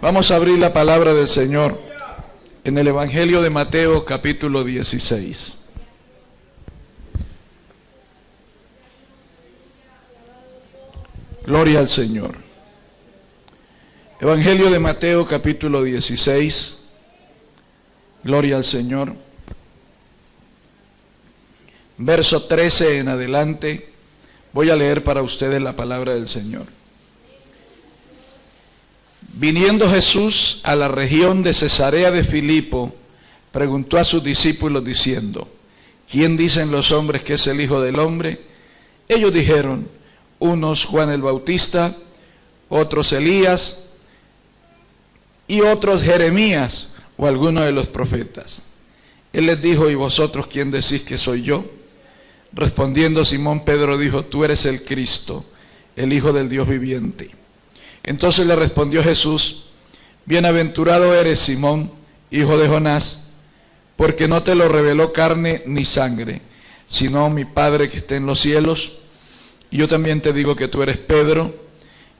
Vamos a abrir la palabra del Señor en el Evangelio de Mateo, capítulo 16. Gloria al Señor. Evangelio de Mateo, capítulo 16. Gloria al Señor. Verso 13 en adelante, voy a leer para ustedes la palabra del Señor. Viniendo Jesús a la región de Cesarea de Filipo, preguntó a sus discípulos diciendo: ¿Quién dicen los hombres que es el Hijo del Hombre? Ellos dijeron: unos Juan el Bautista, otros Elías, y otros Jeremías o alguno de los profetas. Él les dijo: ¿y vosotros quién decís que soy yo? Respondiendo Simón Pedro dijo: tú eres el Cristo, el Hijo del Dios viviente. Entonces le respondió Jesús: bienaventurado eres, Simón, hijo de Jonás, porque no te lo reveló carne ni sangre, sino mi Padre que está en los cielos. Y yo también te digo que tú eres Pedro,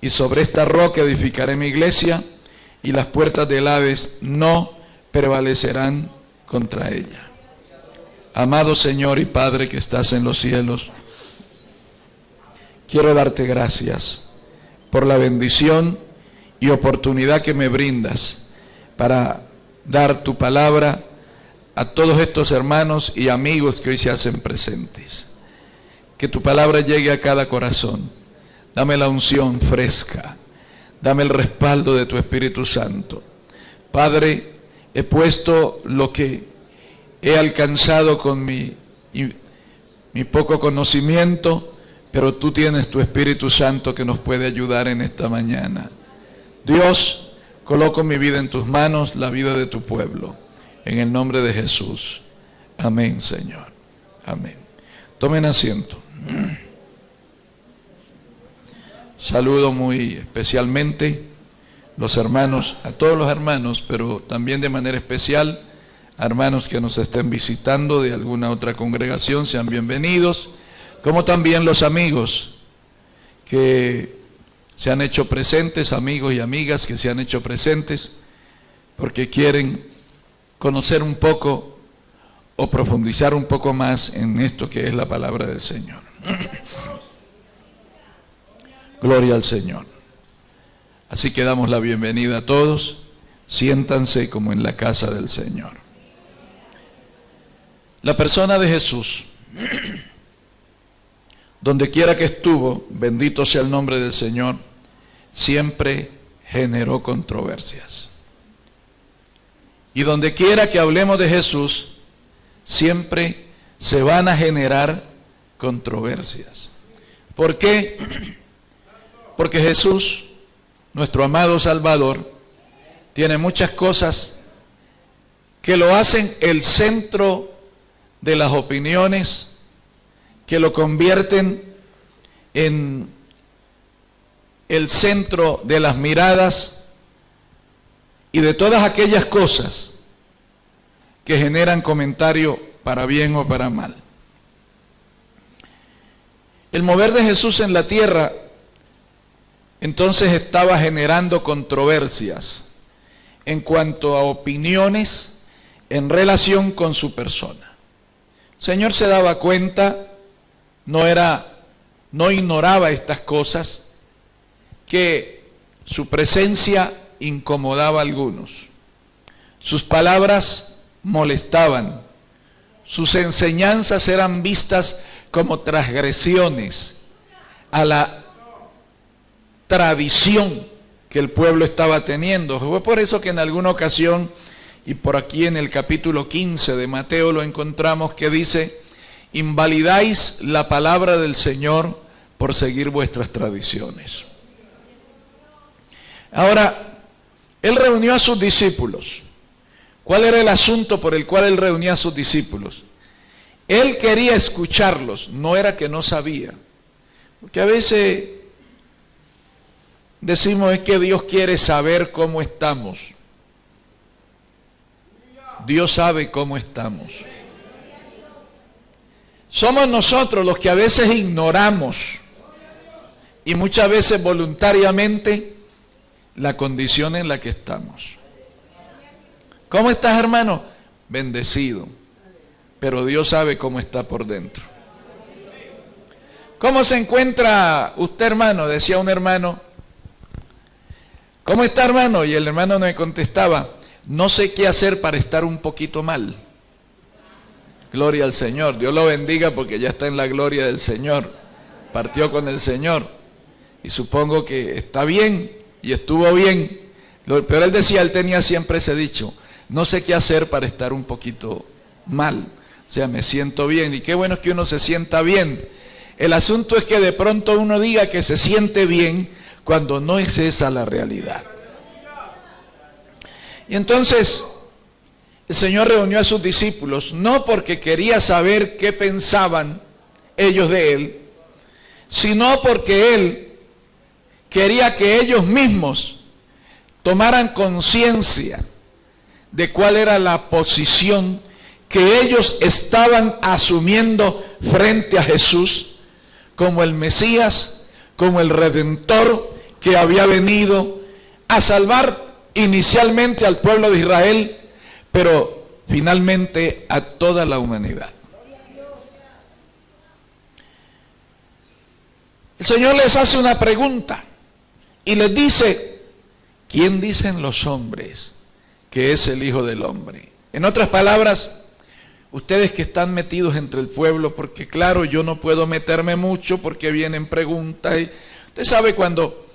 y sobre esta roca edificaré mi iglesia, y las puertas del Hades no prevalecerán contra ella. Amado Señor y Padre que estás en los cielos, quiero darte gracias por la bendición y oportunidad que me brindas para dar tu palabra a todos estos hermanos y amigos que hoy se hacen presentes. Que tu palabra llegue a cada corazón. Dame la unción fresca, dame el respaldo de tu Espíritu Santo. Padre, he puesto lo que he alcanzado con mi poco conocimiento, pero tú tienes tu Espíritu Santo que nos puede ayudar en esta mañana. Dios, coloco mi vida en tus manos, la vida de tu pueblo, en el nombre de Jesús. Amén, Señor. Amén. Tomen asiento. Saludo muy especialmente los hermanos, a todos los hermanos, pero también de manera especial a hermanos que nos estén visitando de alguna otra congregación, sean bienvenidos, como también los amigos que se han hecho presentes, amigos y amigas que se han hecho presentes porque quieren conocer un poco o profundizar un poco más en esto que es la palabra del Señor. Gloria al Señor. Así que damos la bienvenida a todos. Siéntanse como en la casa del Señor. La persona de Jesús, donde quiera que estuvo, bendito sea el nombre del Señor, siempre generó controversias. Y donde quiera que hablemos de Jesús, siempre se van a generar controversias. ¿Por qué? Porque Jesús, nuestro amado Salvador, tiene muchas cosas que lo hacen el centro de las opiniones, que lo convierten en el centro de las miradas y de todas aquellas cosas que generan comentario para bien o para mal. El mover de Jesús en la tierra entonces estaba generando controversias en cuanto a opiniones en relación con su persona. El Señor se daba cuenta, no ignoraba estas cosas, que su presencia incomodaba a algunos. Sus palabras molestaban. Sus enseñanzas eran vistas como transgresiones a la tradición que el pueblo estaba teniendo. Fue por eso que en alguna ocasión, y por aquí en el capítulo 15 de Mateo lo encontramos, que dice: invalidáis la palabra del Señor por seguir vuestras tradiciones. Ahora, Él reunió a sus discípulos. ¿Cuál era el asunto por el cual Él reunía a sus discípulos? Él quería escucharlos, no era que no sabía. Porque a veces decimos es que Dios quiere saber cómo estamos. Dios sabe cómo estamos. Somos nosotros los que a veces ignoramos y muchas veces voluntariamente la condición en la que estamos. ¿Cómo estás, hermano? Bendecido. Pero Dios sabe cómo está por dentro. ¿Cómo se encuentra usted, hermano? Decía un hermano. ¿Cómo está, hermano? Y el hermano me contestaba, no sé qué hacer para estar un poquito mal. Gloria al Señor. Dios lo bendiga porque ya está en la gloria del Señor. Partió con el Señor. Y supongo que está bien y estuvo bien. Pero él decía, él tenía siempre ese dicho, no sé qué hacer para estar un poquito mal. O sea, me siento bien. Y qué bueno es que uno se sienta bien. El asunto es que de pronto uno diga que se siente bien cuando no es esa la realidad. Y entonces el Señor reunió a sus discípulos, no porque quería saber qué pensaban ellos de Él, sino porque Él quería que ellos mismos tomaran conciencia de cuál era la posición que ellos estaban asumiendo frente a Jesús como el Mesías, como el Redentor que había venido a salvar inicialmente al pueblo de Israel, pero finalmente a toda la humanidad. El Señor les hace una pregunta y les dice, ¿quién dicen los hombres que es el Hijo del Hombre? En otras palabras, ustedes que están metidos entre el pueblo, porque claro, yo no puedo meterme mucho porque vienen preguntas. Y usted sabe cuando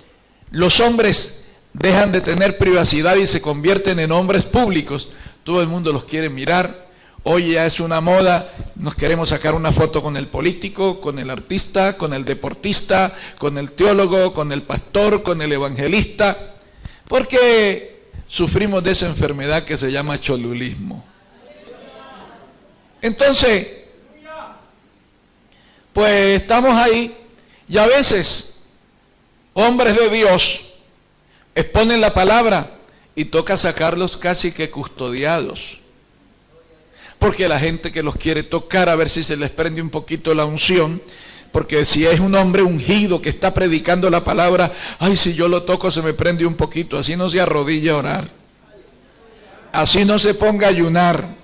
los hombres dejan de tener privacidad y se convierten en hombres públicos, todo el mundo los quiere mirar. Hoy ya es una moda, nos queremos sacar una foto con el político, con el artista, con el deportista, con el teólogo, con el pastor, con el evangelista, porque sufrimos de esa enfermedad que se llama cholulismo. Entonces, pues estamos ahí y a veces hombres de Dios exponen la palabra y toca sacarlos casi que custodiados, porque la gente que los quiere tocar a ver si se les prende un poquito la unción, porque si es un hombre ungido que está predicando la palabra, ay, si yo lo toco se me prende un poquito. Así no se arrodille a orar, así no se ponga a ayunar,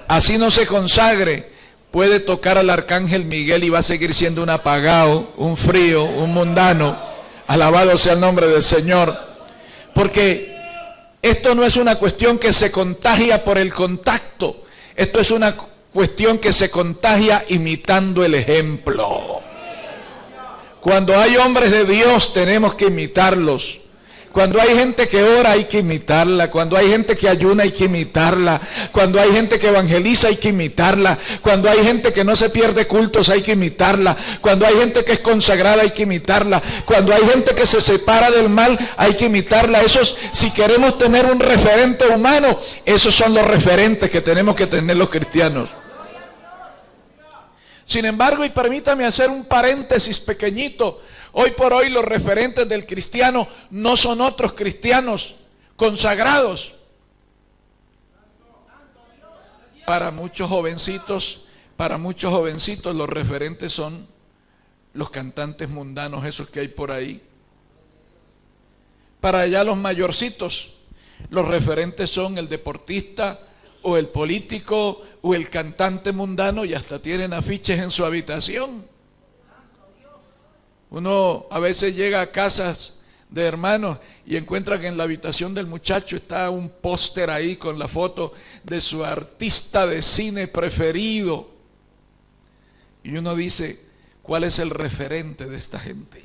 así no se consagre. Puede tocar al arcángel Miguel y va a seguir siendo un apagado, un frío, un mundano. Alabado sea el nombre del Señor. Porque esto no es una cuestión que se contagia por el contacto. Esto es una cuestión que se contagia imitando el ejemplo. Cuando hay hombres de Dios tenemos que imitarlos. Cuando hay gente que ora hay que imitarla. Cuando hay gente que ayuna hay que imitarla. Cuando hay gente que evangeliza hay que imitarla. Cuando hay gente que no se pierde cultos hay que imitarla. Cuando hay gente que es consagrada hay que imitarla. Cuando hay gente que se separa del mal hay que imitarla. Esos, si queremos tener un referente humano, esos son los referentes que tenemos que tener los cristianos. Sin embargo, y permítame hacer un paréntesis pequeñito, hoy por hoy los referentes del cristiano no son otros cristianos consagrados. Para muchos jovencitos los referentes son los cantantes mundanos, esos que hay por ahí. Para allá los mayorcitos, los referentes son el deportista o el político o el cantante mundano, y hasta tienen afiches en su habitación. Uno a veces llega a casas de hermanos y encuentra que en la habitación del muchacho está un póster ahí con la foto de su artista de cine preferido. Y uno dice, ¿cuál es el referente de esta gente?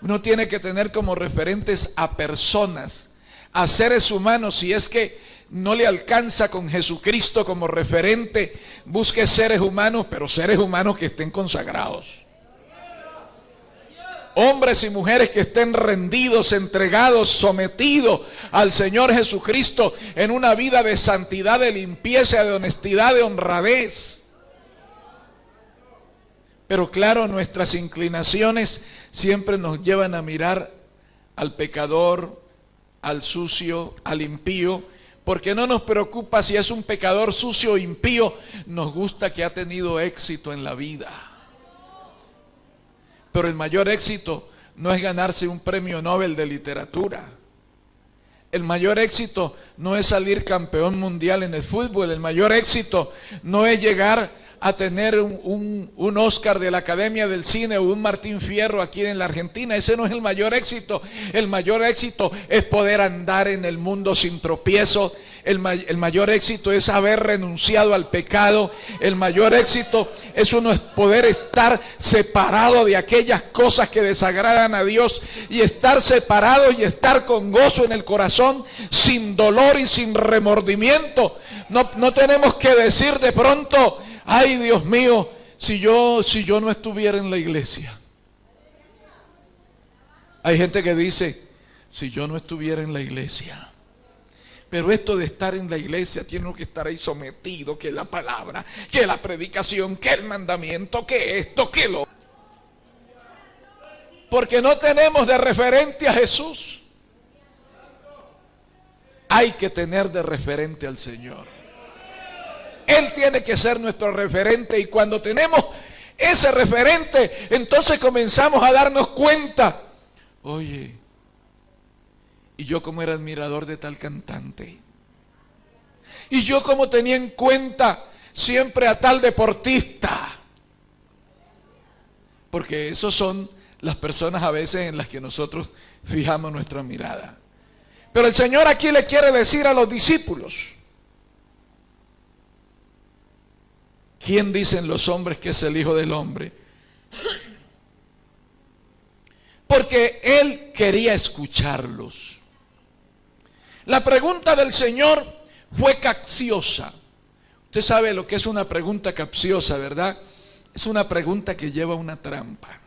Uno tiene que tener como referentes a personas, a seres humanos. Si es que no le alcanza con Jesucristo como referente, busque seres humanos, pero seres humanos que estén consagrados. Hombres y mujeres que estén rendidos, entregados, sometidos al Señor Jesucristo en una vida de santidad, de limpieza, de honestidad, de honradez. Pero claro, nuestras inclinaciones siempre nos llevan a mirar al pecador, al sucio, al impío, porque no nos preocupa si es un pecador sucio o impío, nos gusta que ha tenido éxito en la vida. Pero el mayor éxito no es ganarse un premio Nobel de literatura. El mayor éxito no es salir campeón mundial en el fútbol. El mayor éxito no es llegar a tener un Oscar de la Academia del Cine o un Martín Fierro aquí en la Argentina. Ese no es el mayor éxito. El mayor éxito es poder andar en el mundo sin tropiezo. El mayor éxito es haber renunciado al pecado. El mayor éxito es poder estar separado de aquellas cosas que desagradan a Dios y estar separado y estar con gozo en el corazón, sin dolor y sin remordimiento. No tenemos que decir de pronto: ay, Dios mío, si yo no estuviera en la iglesia. Hay gente que dice: si yo no estuviera en la iglesia. Pero esto de estar en la iglesia, tiene que estar ahí sometido, que la palabra, que la predicación, que el mandamiento, que esto, que lo. Porque no tenemos de referente a Jesús. Hay que tener de referente al Señor. Él tiene que ser nuestro referente, y cuando tenemos ese referente, entonces comenzamos a darnos cuenta: oye, y yo como era admirador de tal cantante, y yo como tenía en cuenta siempre a tal deportista, porque esos son las personas a veces en las que nosotros fijamos nuestra mirada. Pero el Señor aquí le quiere decir a los discípulos: ¿quién dicen los hombres que es el Hijo del Hombre? Porque Él quería escucharlos. La pregunta del Señor fue capciosa. Usted sabe lo que es una pregunta capciosa, ¿verdad? Es una pregunta que lleva una trampa.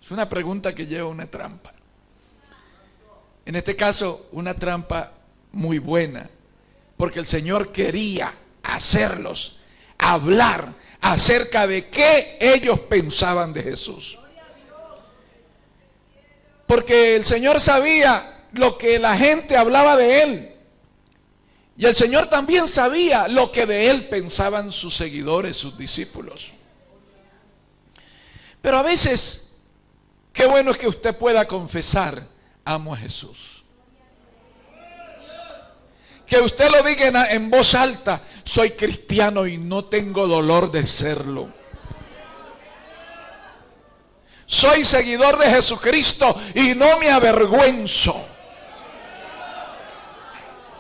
Es una pregunta que lleva una trampa. En este caso, una trampa muy buena, porque el Señor quería hacerlos hablar acerca de qué ellos pensaban de Jesús. Porque el Señor sabía lo que la gente hablaba de Él, y el Señor también sabía lo que de Él pensaban sus seguidores, sus discípulos. Pero a veces, qué bueno es que usted pueda confesar: amo a Jesús. Que usted lo diga en voz alta: soy cristiano y no tengo dolor de serlo. Soy seguidor de Jesucristo y no me avergüenzo.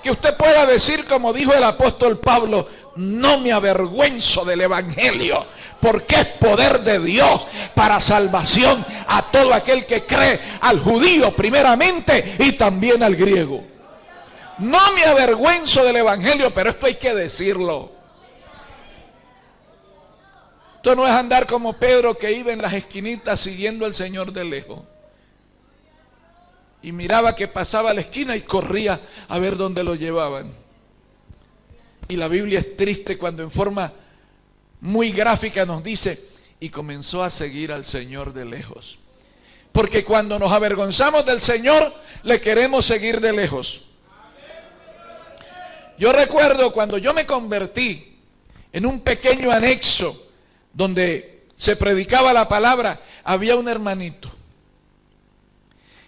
Que usted pueda decir, como dijo el apóstol Pablo: no me avergüenzo del evangelio, porque es poder de Dios para salvación a todo aquel que cree, al judío primeramente y también al griego. No me avergüenzo del evangelio, pero esto hay que decirlo. Esto no es andar como Pedro, que iba en las esquinitas siguiendo al Señor de lejos, y miraba que pasaba a la esquina y corría a ver dónde lo llevaban. Y la Biblia es triste cuando en forma muy gráfica nos dice: y comenzó a seguir al Señor de lejos. Porque cuando nos avergonzamos del Señor, le queremos seguir de lejos. Yo recuerdo cuando yo me convertí, en un pequeño anexo donde se predicaba la palabra, había un hermanito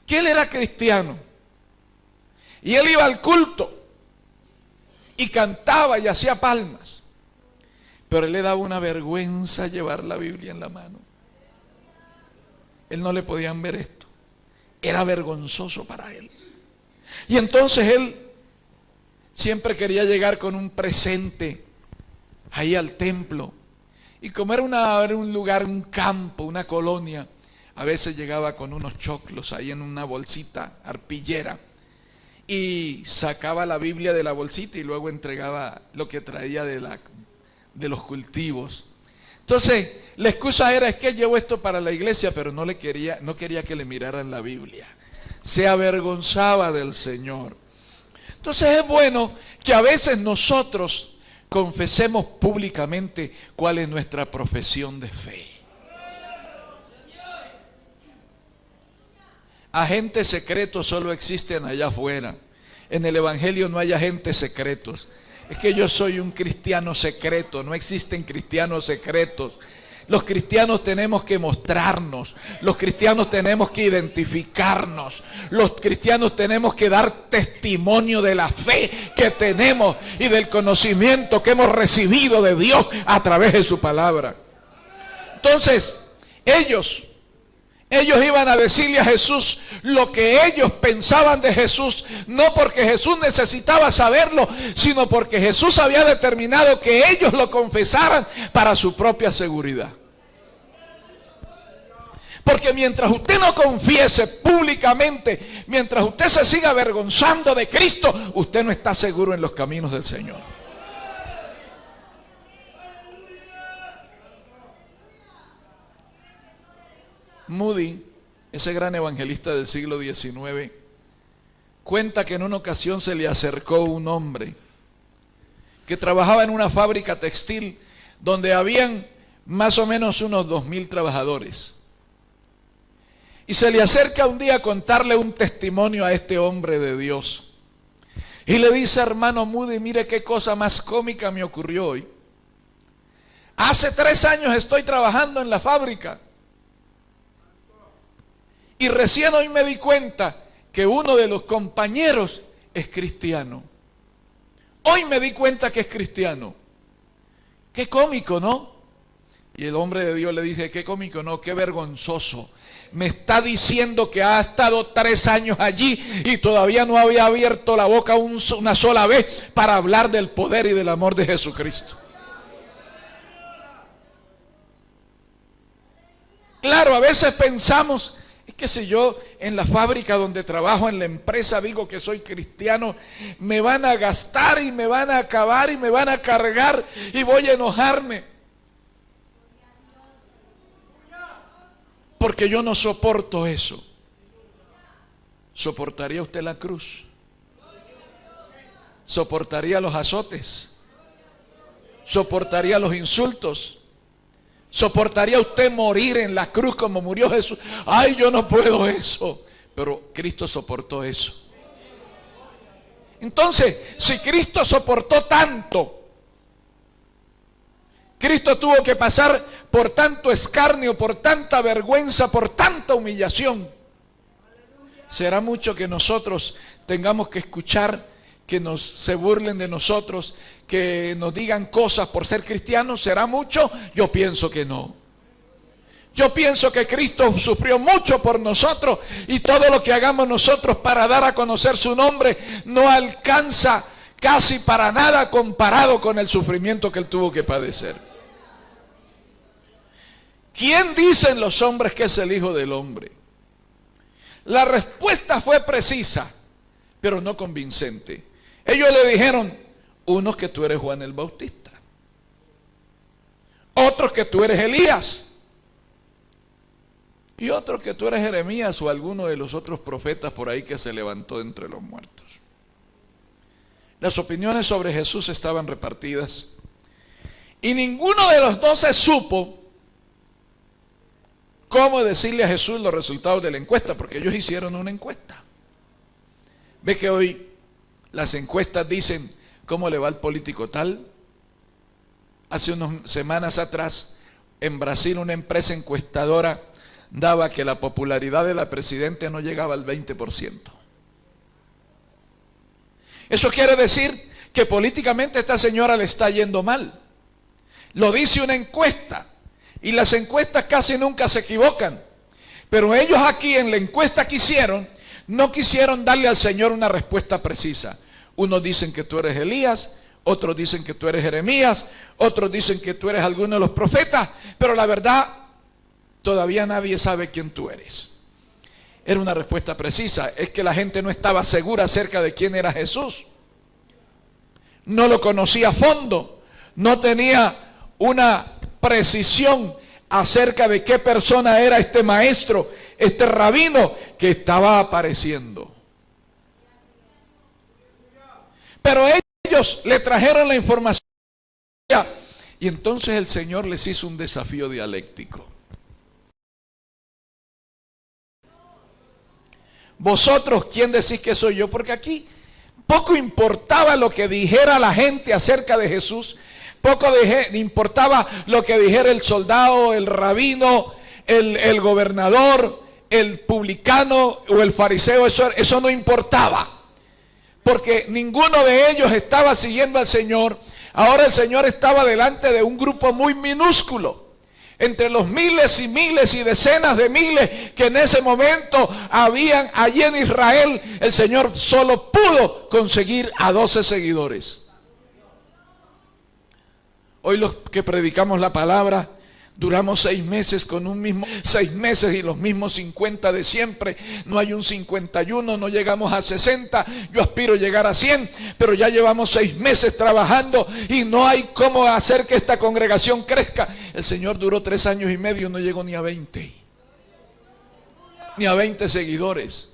que él era cristiano, y él iba al culto y cantaba y hacía palmas, pero él le daba una vergüenza llevar la Biblia en la mano. Él no le podían ver esto, era vergonzoso para él. Y entonces él siempre quería llegar con un presente ahí al templo, y como era un lugar, un campo, una colonia, a veces llegaba con unos choclos ahí en una bolsita arpillera, y sacaba la Biblia de la bolsita y luego entregaba lo que traía de los cultivos. Entonces la excusa era: es que llevo esto para la iglesia, pero no quería que le miraran la Biblia. Se avergonzaba del Señor. Entonces es bueno que a veces nosotros confesemos públicamente cuál es nuestra profesión de fe. Agentes secretos solo existen allá afuera. En el evangelio no hay agentes secretos. Es que yo soy un cristiano secreto. No existen cristianos secretos. Los cristianos tenemos que mostrarnos, los cristianos tenemos que identificarnos, los cristianos tenemos que dar testimonio de la fe que tenemos y del conocimiento que hemos recibido de Dios a través de su palabra. Entonces, ellos iban a decirle a Jesús lo que ellos pensaban de Jesús, no porque Jesús necesitaba saberlo, sino porque Jesús había determinado que ellos lo confesaran para su propia seguridad. Porque mientras usted no confiese públicamente, mientras usted se siga avergonzando de Cristo, usted no está seguro en los caminos del Señor. Moody, ese gran evangelista del siglo XIX, cuenta que en una ocasión se le acercó un hombre que trabajaba en una fábrica textil donde habían más o menos unos 2000 trabajadores. Y se le acerca un día a contarle un testimonio a este hombre de Dios. Y le dice: hermano Moody, mire qué cosa más cómica me ocurrió hoy. Hace 3 años estoy trabajando en la fábrica. Y recién hoy me di cuenta que uno de los compañeros es cristiano. Hoy me di cuenta que es cristiano. Qué cómico, ¿no? Y el hombre de Dios le dice: qué cómico, no, qué vergonzoso. Me está diciendo que ha estado 3 años allí y todavía no había abierto la boca una sola vez para hablar del poder y del amor de Jesucristo. Claro, a veces pensamos, es que si yo en la fábrica donde trabajo, en la empresa, digo que soy cristiano, me van a gastar y me van a acabar y me van a cargar y voy a enojarme. Porque yo no soporto eso. ¿Soportaría usted la cruz? ¿Soportaría los azotes? ¿Soportaría los insultos? ¿Soportaría usted morir en la cruz como murió Jesús? Ay, yo no puedo eso. Pero Cristo soportó eso. Entonces, si Cristo soportó tanto, Cristo tuvo que pasar por tanto escarnio, por tanta vergüenza, por tanta humillación. ¿Será mucho que nosotros tengamos que escuchar que se burlen de nosotros, que nos digan cosas por ser cristianos? ¿Será mucho? Yo pienso que no. Yo pienso que Cristo sufrió mucho por nosotros y todo lo que hagamos nosotros para dar a conocer su nombre no alcanza casi para nada comparado con el sufrimiento que Él tuvo que padecer. ¿Quién dicen los hombres que es el Hijo del Hombre? La respuesta fue precisa, pero no convincente. Ellos le dijeron: unos que tú eres Juan el Bautista, otros que tú eres Elías, y otros que tú eres Jeremías o alguno de los otros profetas por ahí que se levantó entre los muertos. Las opiniones sobre Jesús estaban repartidas y ninguno de los 12 supo cómo decirle a Jesús los resultados de la encuesta, porque ellos hicieron una encuesta. Ve que hoy las encuestas dicen cómo le va al político tal. Hace unas semanas atrás, en Brasil, una empresa encuestadora daba que la popularidad de la presidenta no llegaba al 20%. Eso quiere decir que políticamente a esta señora le está yendo mal. Lo dice una encuesta. Y las encuestas casi nunca se equivocan. Pero ellos aquí en la encuesta que hicieron, no quisieron darle al Señor una respuesta precisa. Unos dicen que tú eres Elías, otros dicen que tú eres Jeremías, otros dicen que tú eres alguno de los profetas, pero la verdad, todavía nadie sabe quién tú eres. Era una respuesta precisa, es que la gente no estaba segura acerca de quién era Jesús. No lo conocía a fondo, no tenía una precisión acerca de qué persona era este maestro, este rabino que estaba apareciendo. Pero ellos le trajeron la información y entonces el Señor les hizo un desafío dialéctico. Vosotros, ¿quién decís que soy yo? Porque aquí poco importaba lo que dijera la gente acerca de Jesús. Poco importaba lo que dijera el soldado, el rabino, el gobernador, el publicano o el fariseo. Eso no importaba, porque ninguno de ellos estaba siguiendo al Señor. Ahora el Señor estaba delante de un grupo muy minúsculo, entre los miles y miles y decenas de miles que en ese momento habían allí en Israel. El Señor solo pudo conseguir a 12 seguidores. Hoy los que predicamos la palabra duramos 6 meses con 6 meses y los mismos 50 de siempre. No hay un 51, no llegamos a 60. Yo aspiro a llegar a 100, pero ya llevamos 6 meses trabajando y no hay cómo hacer que esta congregación crezca. El Señor duró 3 años y medio, no llegó ni a 20. Ni a 20 seguidores.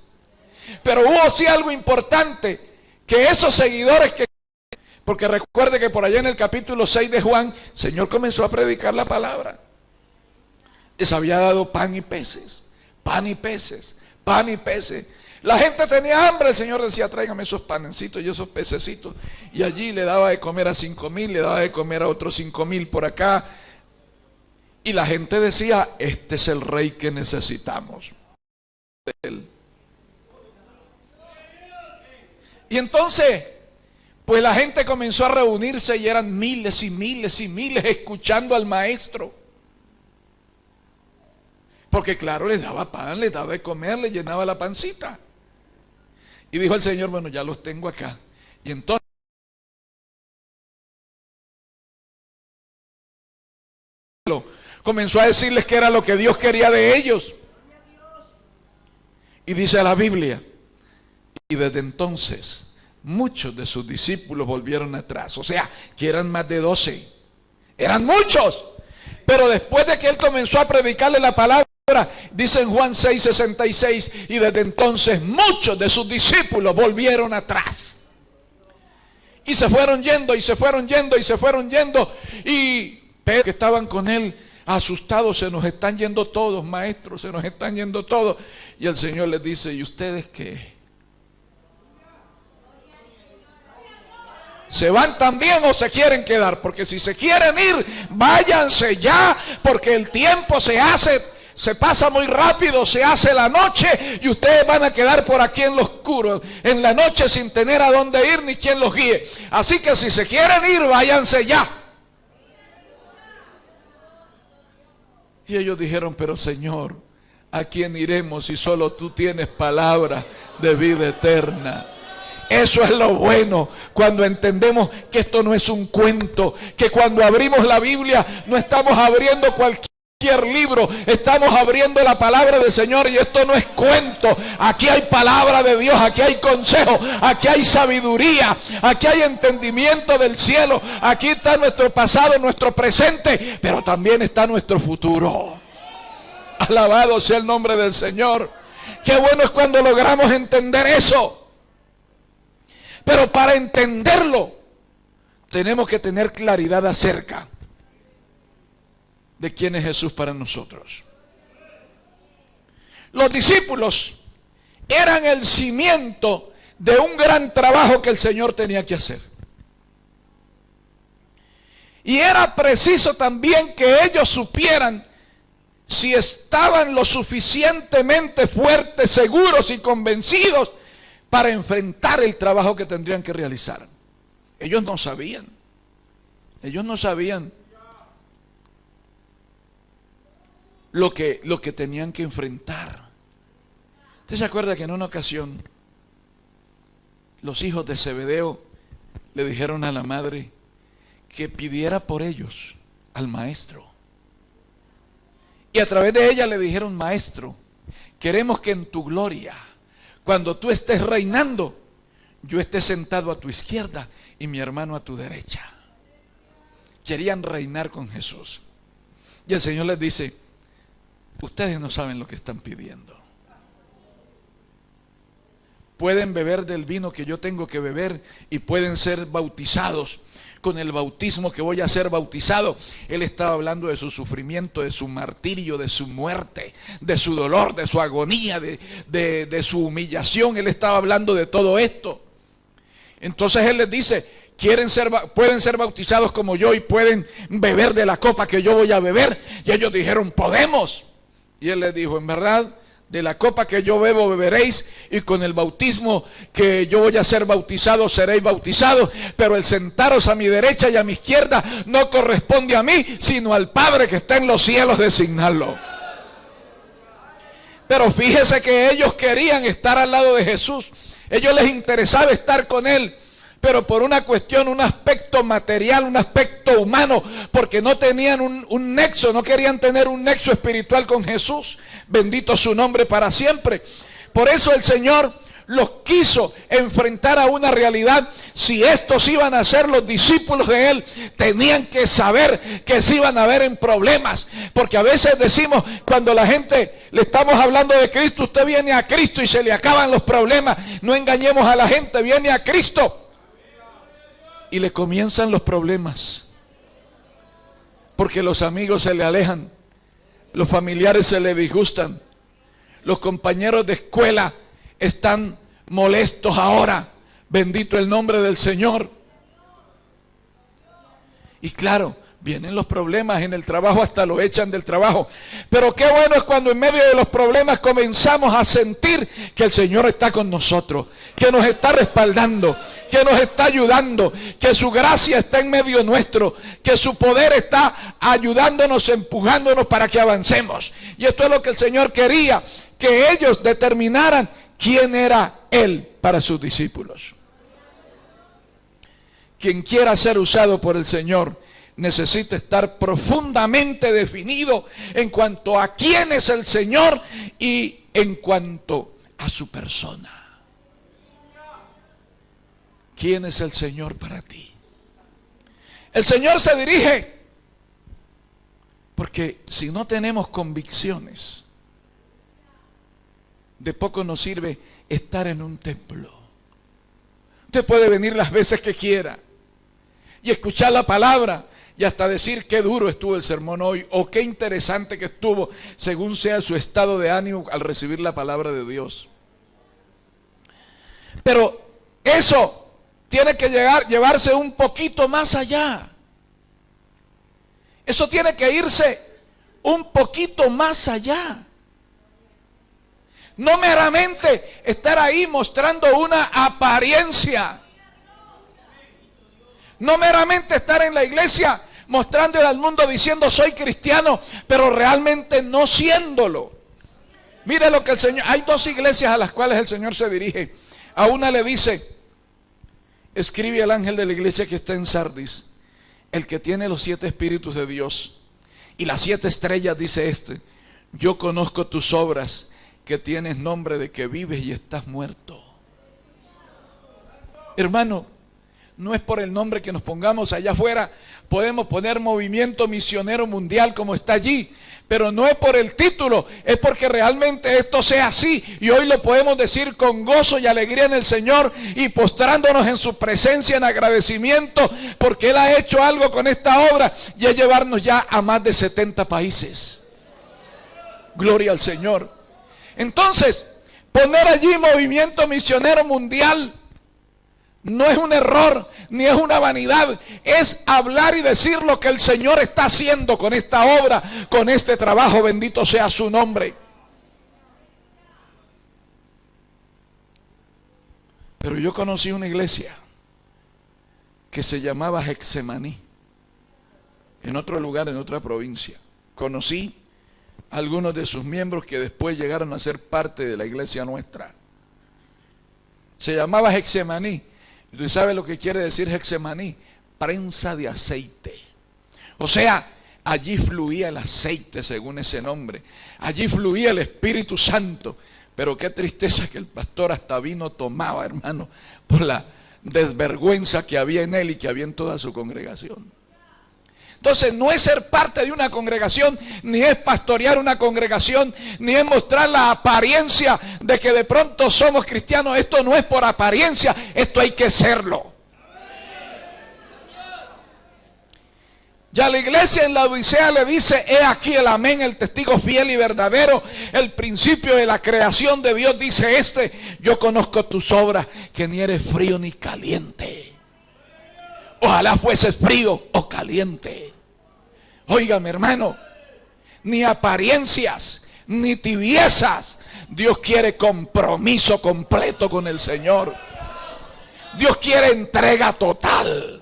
Pero hubo sí algo importante, que esos seguidores porque recuerde que por allá en el capítulo 6 de Juan, el Señor comenzó a predicar la palabra. Les había dado pan y peces, pan y peces, pan y peces. La gente tenía hambre, el Señor decía, tráigame esos panecitos y esos pececitos. Y allí le daba de comer a 5,000, le daba de comer a otros 5,000 por acá. Y la gente decía, este es el rey que necesitamos. Y entonces, pues la gente comenzó a reunirse y eran miles y miles y miles escuchando al maestro. Porque claro, les daba pan, les daba de comer, les llenaba la pancita. Y dijo el Señor, bueno, ya los tengo acá. Y entonces comenzó a decirles que era lo que Dios quería de ellos. Y dice la Biblia, y desde entonces muchos de sus discípulos volvieron atrás. O sea, que eran más de 12. Eran muchos. Pero después de que él comenzó a predicarle la palabra, dice en Juan 6:66, y desde entonces muchos de sus discípulos volvieron atrás. Y se fueron yendo, y se fueron yendo, y se fueron yendo. Y Pedro, que estaban con él, asustados, se nos están yendo todos, maestros, se nos están yendo todos. Y el Señor les dice, ¿y ustedes qué? ¿Se van también o se quieren quedar? Porque si se quieren ir, váyanse ya, porque el tiempo se pasa muy rápido, se hace la noche y ustedes van a quedar por aquí en lo oscuro, en la noche sin tener a dónde ir ni quien los guíe. Así que si se quieren ir, váyanse ya. Y ellos dijeron, pero Señor, ¿a quién iremos si solo tú tienes palabra de vida eterna? Eso es lo bueno, cuando entendemos que esto no es un cuento, que cuando abrimos la Biblia no estamos abriendo cualquier libro, estamos abriendo la palabra del Señor y esto no es cuento. Aquí hay palabra de Dios, aquí hay consejo, aquí hay sabiduría, aquí hay entendimiento del cielo, aquí está nuestro pasado, nuestro presente, pero también está nuestro futuro. Alabado sea el nombre del Señor. Qué bueno es cuando logramos entender eso. Pero para entenderlo, tenemos que tener claridad acerca de quién es Jesús para nosotros. Los discípulos eran el cimiento de un gran trabajo que el Señor tenía que hacer. Y era preciso también que ellos supieran si estaban lo suficientemente fuertes, seguros y convencidos para enfrentar el trabajo que tendrían que realizar. Ellos no sabían. Ellos no sabían lo que tenían que enfrentar. ¿Usted se acuerda que en una ocasión los hijos de Zebedeo le dijeron a la madre que pidiera por ellos al maestro? Y a través de ella le dijeron, maestro, queremos que en tu gloria, cuando tú estés reinando, yo esté sentado a tu izquierda y mi hermano a tu derecha. Querían reinar con Jesús. Y el Señor les dice, ustedes no saben lo que están pidiendo. Pueden beber del vino que yo tengo que beber y pueden ser bautizados con el bautismo que voy a ser bautizado. Él estaba hablando de su sufrimiento, de su martirio, de su muerte, de su dolor, de su agonía, de su humillación. Él estaba hablando de todo esto. Entonces Él les dice, pueden ser bautizados como yo y pueden beber de la copa que yo voy a beber. Y ellos dijeron, podemos. Y él les dijo, en verdad, de la copa que yo bebo beberéis, y con el bautismo que yo voy a ser bautizado seréis bautizados, pero el sentaros a mi derecha y a mi izquierda no corresponde a mí, sino al Padre que está en los cielos designarlo. Pero fíjese que ellos querían estar al lado de Jesús, ellos les interesaba estar con Él, pero por una cuestión, un aspecto material, un aspecto humano, porque no tenían un nexo, no querían tener un nexo espiritual con Jesús. Bendito su nombre para siempre. Por eso el Señor los quiso enfrentar a una realidad. Si estos iban a ser los discípulos de Él, tenían que saber que se iban a ver en problemas. Porque a veces decimos, cuando la gente le estamos hablando de Cristo, usted viene a Cristo y se le acaban los problemas. No engañemos a la gente, viene a Cristo y le comienzan los problemas, porque los amigos se le alejan, los familiares se le disgustan, los compañeros de escuela están molestos ahora, bendito el nombre del Señor. Y claro, vienen los problemas en el trabajo, hasta lo echan del trabajo. Pero qué bueno es cuando en medio de los problemas comenzamos a sentir que el Señor está con nosotros, que nos está respaldando, que nos está ayudando, que su gracia está en medio nuestro, que su poder está ayudándonos, empujándonos para que avancemos. Y esto es lo que el Señor quería, que ellos determinaran quién era Él para sus discípulos. Quien quiera ser usado por el Señor necesita estar profundamente definido en cuanto a quién es el Señor y en cuanto a su persona. ¿Quién es el Señor para ti? El Señor se dirige, porque si no tenemos convicciones, de poco nos sirve estar en un templo. Usted puede venir las veces que quiera y escuchar la palabra y hasta decir qué duro estuvo el sermón hoy o qué interesante que estuvo, según sea su estado de ánimo al recibir la palabra de Dios. Pero eso tiene que llevarse un poquito más allá. Eso tiene que irse un poquito más allá. No meramente estar ahí mostrando una apariencia. No meramente estar en la iglesia mostrándole al mundo diciendo soy cristiano, pero realmente no siéndolo. Mire lo que el Señor, hay dos iglesias a las cuales el Señor se dirige. A una le dice, escribe al ángel de la iglesia que está en Sardis, el que tiene los 7 espíritus de Dios y las 7 estrellas, dice yo conozco tus obras, que tienes nombre de que vives y estás muerto. Hermano, no es por el nombre que nos pongamos allá afuera. Podemos poner Movimiento Misionero Mundial como está allí, pero no es por el título, es porque realmente esto sea así. Y hoy lo podemos decir con gozo y alegría en el Señor y postrándonos en su presencia en agradecimiento, porque Él ha hecho algo con esta obra y es llevarnos ya a más de 70 países. Gloria al Señor. Entonces, poner allí Movimiento Misionero Mundial no es un error, ni es una vanidad, es hablar y decir lo que el Señor está haciendo con esta obra, con este trabajo, bendito sea su nombre. Pero yo conocí una iglesia que se llamaba Getsemaní, en otro lugar, en otra provincia. Conocí algunos de sus miembros que después llegaron a ser parte de la iglesia nuestra. Se llamaba Getsemaní. ¿Usted sabe lo que quiere decir Getsemaní? Prensa de aceite. O sea, allí fluía el aceite según ese nombre. Allí fluía el Espíritu Santo. Pero qué tristeza que el pastor hasta vino tomaba, hermano, por la desvergüenza que había en él y que había en toda su congregación. Entonces no es ser parte de una congregación, ni es pastorear una congregación, ni es mostrar la apariencia de que de pronto somos cristianos. Esto no es por apariencia, esto hay que serlo. Ya la iglesia en la Odisea le dice, he aquí el amén, el testigo fiel y verdadero, el principio de la creación de Dios, dice yo conozco tus obras, que ni eres frío ni caliente. Ojalá fuese frío o caliente. Óigame, hermano, ni apariencias, ni tibiezas. Dios quiere compromiso completo con el Señor. Dios quiere entrega total.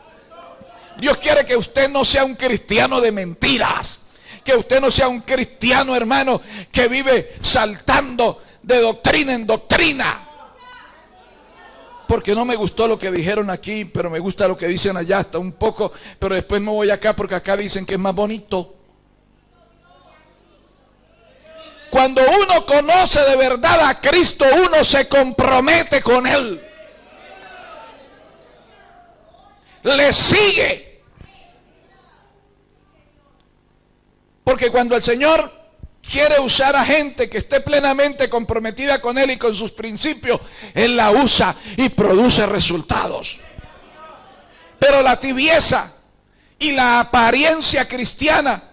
Dios quiere que usted no sea un cristiano de mentiras. Que usted no sea un cristiano, hermano, que vive saltando de doctrina en doctrina. Porque no me gustó lo que dijeron aquí, pero me gusta lo que dicen allá hasta un poco. Pero después me voy acá porque acá dicen que es más bonito. Cuando uno conoce de verdad a Cristo, uno se compromete con Él. Le sigue. Porque cuando el Señor quiere usar a gente que esté plenamente comprometida con Él y con sus principios, Él la usa y produce resultados. Pero la tibieza y la apariencia cristiana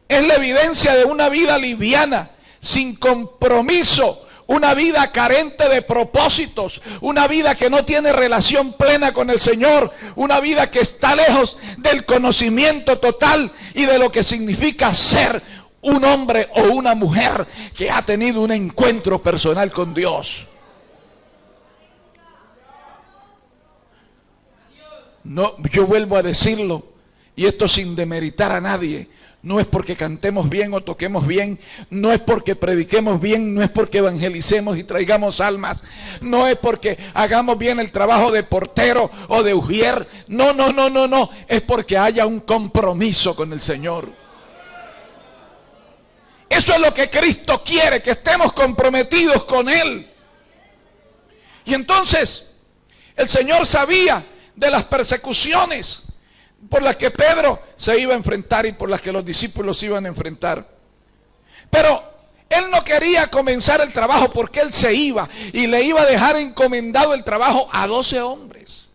es la evidencia de una vida liviana, sin compromiso, una vida carente de propósitos, una vida que no tiene relación plena con el Señor, una vida que está lejos del conocimiento total y de lo que significa ser un hombre o una mujer que ha tenido un encuentro personal con Dios. No, yo vuelvo a decirlo, y esto sin demeritar a nadie. No es porque cantemos bien o toquemos bien, no es porque prediquemos bien, no es porque evangelicemos y traigamos almas, no es porque hagamos bien el trabajo de portero o de ujier, no, es porque haya un compromiso con el Señor. Eso es lo que Cristo quiere, que estemos comprometidos con Él. Y entonces, el Señor sabía de las persecuciones por las que Pedro se iba a enfrentar y por las que los discípulos se iban a enfrentar. Pero él no quería comenzar el trabajo porque él se iba y le iba a dejar encomendado el trabajo a 12 hombres.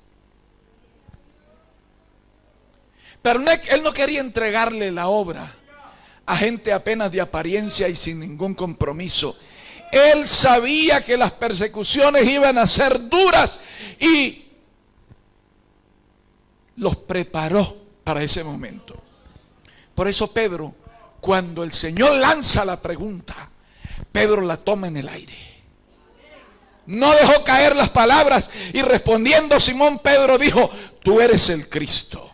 Pero él no quería entregarle la obra a gente apenas de apariencia y sin ningún compromiso. Él sabía que las persecuciones iban a ser duras y los preparó para ese momento. Por eso Pedro, cuando el Señor lanza la pregunta, Pedro la toma en el aire. No dejó caer las palabras y respondiendo Simón Pedro dijo: tú eres el Cristo,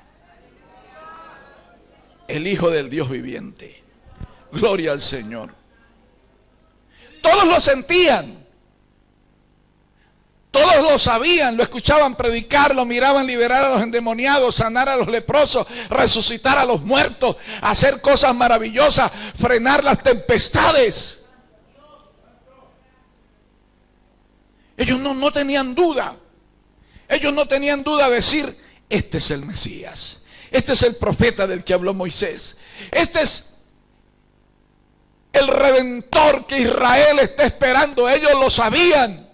el Hijo del Dios viviente. Gloria al Señor. Todos lo sentían. Todos lo sabían, lo escuchaban predicar, lo miraban liberar a los endemoniados, sanar a los leprosos, resucitar a los muertos, hacer cosas maravillosas, frenar las tempestades. Ellos no tenían duda. Ellos no tenían duda de decir: este es el Mesías, este es el profeta del que habló Moisés, este es el Redentor que Israel está esperando. Ellos lo sabían.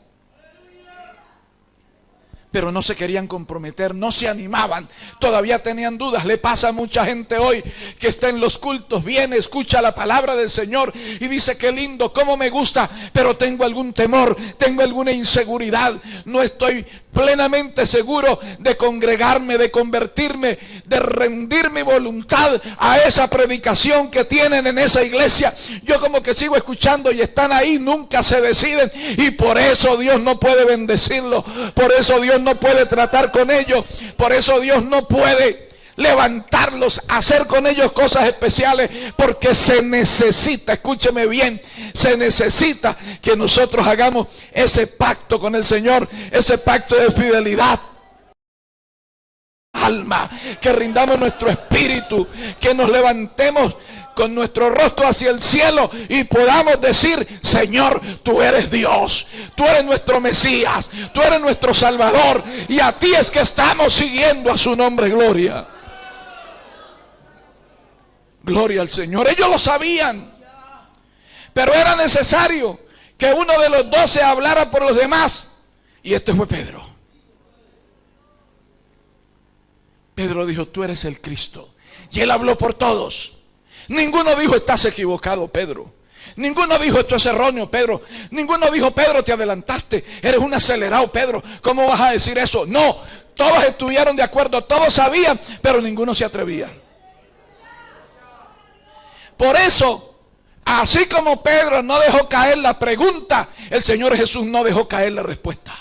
Pero no se querían comprometer, no se animaban, todavía tenían dudas. Le pasa a mucha gente hoy que está en los cultos, viene, escucha la palabra del Señor y dice: qué lindo, cómo me gusta, pero tengo algún temor, tengo alguna inseguridad, no estoy plenamente seguro de congregarme, de convertirme, de rendir mi voluntad a esa predicación que tienen en esa iglesia. Yo como que sigo escuchando y están ahí, nunca se deciden, y por eso Dios no puede bendecirlos, por eso Dios no puede tratar con ellos, por eso Dios no puede levantarlos, hacer con ellos cosas especiales, porque se necesita, escúcheme bien, se necesita que nosotros hagamos ese pacto con el Señor, ese pacto de fidelidad. Alma, que rindamos nuestro espíritu, que nos levantemos con nuestro rostro hacia el cielo y podamos decir: Señor, tú eres Dios, tú eres nuestro Mesías, tú eres nuestro Salvador, y a ti es que estamos siguiendo, a su nombre gloria. Gloria al Señor. Ellos lo sabían, pero era necesario que uno de los 12 hablara por los demás, y este fue Pedro. Pedro dijo: tú eres el Cristo, y él habló por todos. Ninguno dijo: estás equivocado, Pedro. Ninguno dijo: esto es erróneo, Pedro. Ninguno dijo: Pedro, te adelantaste, eres un acelerado, Pedro, ¿cómo vas a decir eso? No, Todos estuvieron de acuerdo, todos sabían, pero ninguno se atrevía. Por eso, así como Pedro no dejó caer la pregunta, el Señor Jesús no dejó caer la respuesta.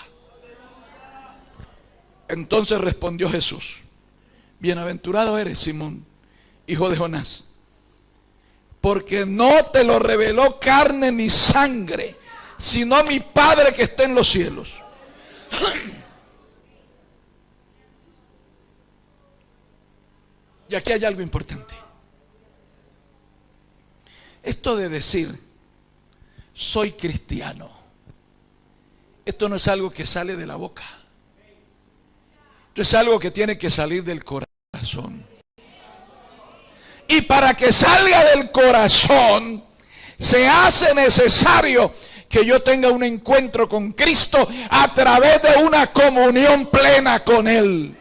Entonces respondió Jesús: bienaventurado eres, Simón, hijo de Jonás, porque no te lo reveló carne ni sangre, sino mi Padre que está en los cielos. Y aquí hay algo importante. Esto de decir soy cristiano, esto no es algo que sale de la boca. Esto es algo que tiene que salir del corazón. Y para que salga del corazón, se hace necesario que yo tenga un encuentro con Cristo a través de una comunión plena con Él.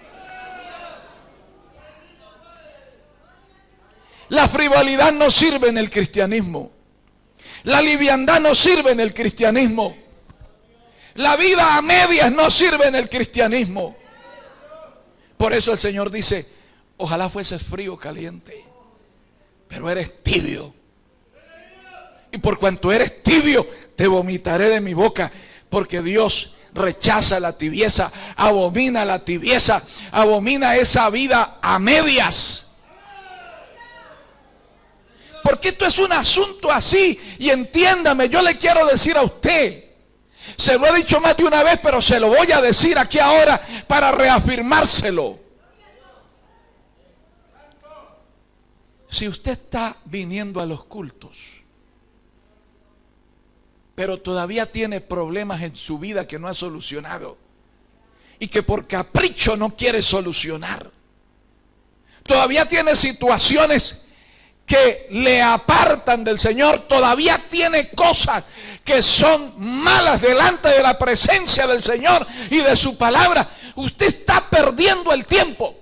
La frivolidad no sirve en el cristianismo. La liviandad no sirve en el cristianismo. La vida a medias no sirve en el cristianismo. Por eso el Señor dice: ojalá fueses frío o caliente, pero eres tibio. Y por cuanto eres tibio, te vomitaré de mi boca. Porque Dios rechaza la tibieza, abomina la tibieza, abomina esa vida a medias. Porque esto es un asunto así. Y entiéndame, yo le quiero decir a usted, se lo he dicho más de una vez, pero se lo voy a decir aquí ahora para reafirmárselo. Si usted está viniendo a los cultos, pero todavía tiene problemas en su vida que no ha solucionado, y que por capricho no quiere solucionar, todavía tiene situaciones que le apartan del Señor, todavía tiene cosas que son malas delante de la presencia del Señor y de su palabra, usted está perdiendo el tiempo.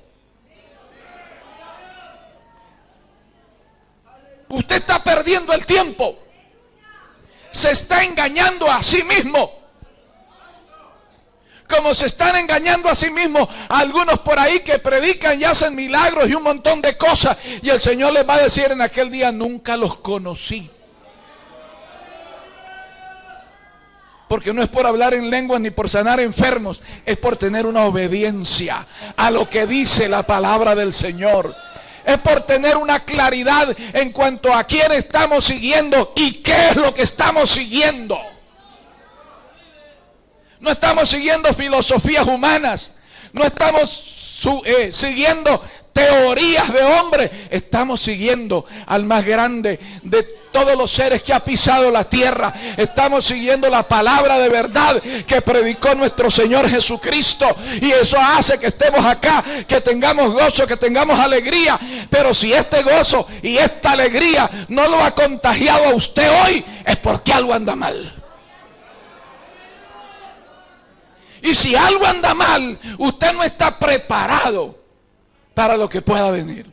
Usted está perdiendo el tiempo. Se está engañando a sí mismo. Como se están engañando a sí mismos algunos por ahí que predican y hacen milagros y un montón de cosas. Y el Señor les va a decir en aquel día: nunca los conocí. Porque no es por hablar en lenguas ni por sanar enfermos. Es por tener una obediencia a lo que dice la palabra del Señor. Es por tener una claridad en cuanto a quién estamos siguiendo y qué es lo que estamos siguiendo. No estamos siguiendo filosofías humanas. No estamos siguiendo teorías de hombres. Estamos siguiendo al más grande de todos los seres que ha pisado la tierra. Estamos siguiendo la palabra de verdad que predicó nuestro Señor Jesucristo. Y eso hace que estemos acá, que tengamos gozo, que tengamos alegría. Pero si este gozo y esta alegría no lo ha contagiado a usted hoy, es porque algo anda mal. Y si algo anda mal, usted no está preparado para lo que pueda venir.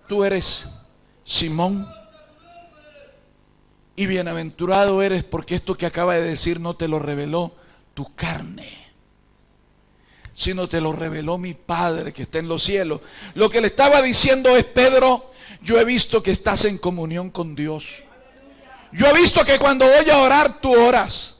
Tú eres Simón, y bienaventurado eres porque esto que acaba de decir no te lo reveló tu carne, sino te lo reveló mi Padre que está en los cielos. Lo que le estaba diciendo es: Pedro, yo he visto que estás en comunión con Dios. Yo he visto que cuando voy a orar, tú oras.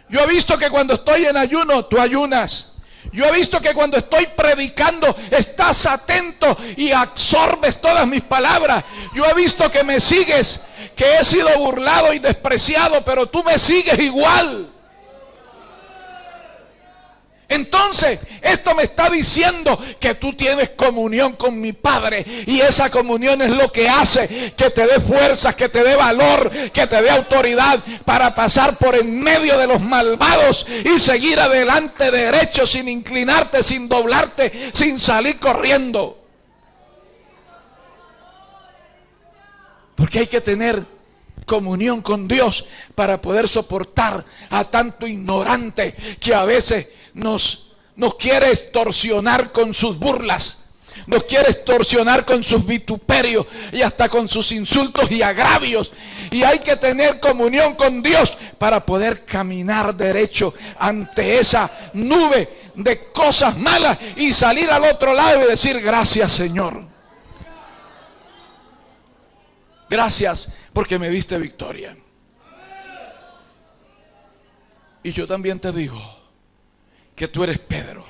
Yo he visto que cuando estoy en ayuno, tú ayunas. Yo he visto que cuando estoy predicando, estás atento y absorbes todas mis palabras. Yo he visto que me sigues, que he sido burlado y despreciado, pero tú me sigues igual. Entonces, esto me está diciendo que tú tienes comunión con mi Padre. Y esa comunión es lo que hace que te dé fuerzas, que te dé valor, que te dé autoridad para pasar por en medio de los malvados y seguir adelante derecho, sin inclinarte, sin doblarte, sin salir corriendo. Porque hay que tener comunión con Dios para poder soportar a tanto ignorante que a veces nos quiere extorsionar con sus burlas, nos quiere extorsionar con sus vituperios y hasta con sus insultos y agravios. Y hay que tener comunión con Dios para poder caminar derecho ante esa nube de cosas malas y salir al otro lado y decir: gracias, Señor. Gracias porque me diste victoria. Y yo también te digo que tú eres Pedro.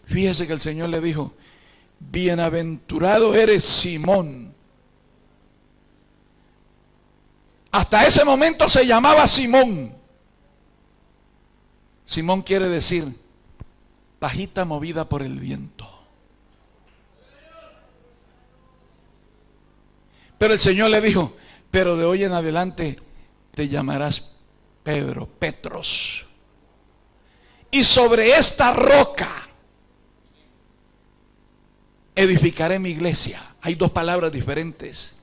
Fíjese que el Señor le dijo: bienaventurado eres Simón. Hasta ese momento se llamaba Simón. Simón quiere decir pajita movida por el viento. Pero el Señor le dijo: pero de hoy en adelante te llamarás Pedro, Petros. Y sobre esta roca edificaré mi iglesia. Hay dos palabras diferentes.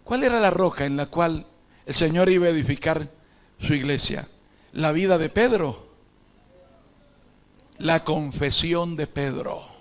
¿Cuál era la roca en la cual el Señor iba a edificar su iglesia? La vida de Pedro. La confesión de Pedro.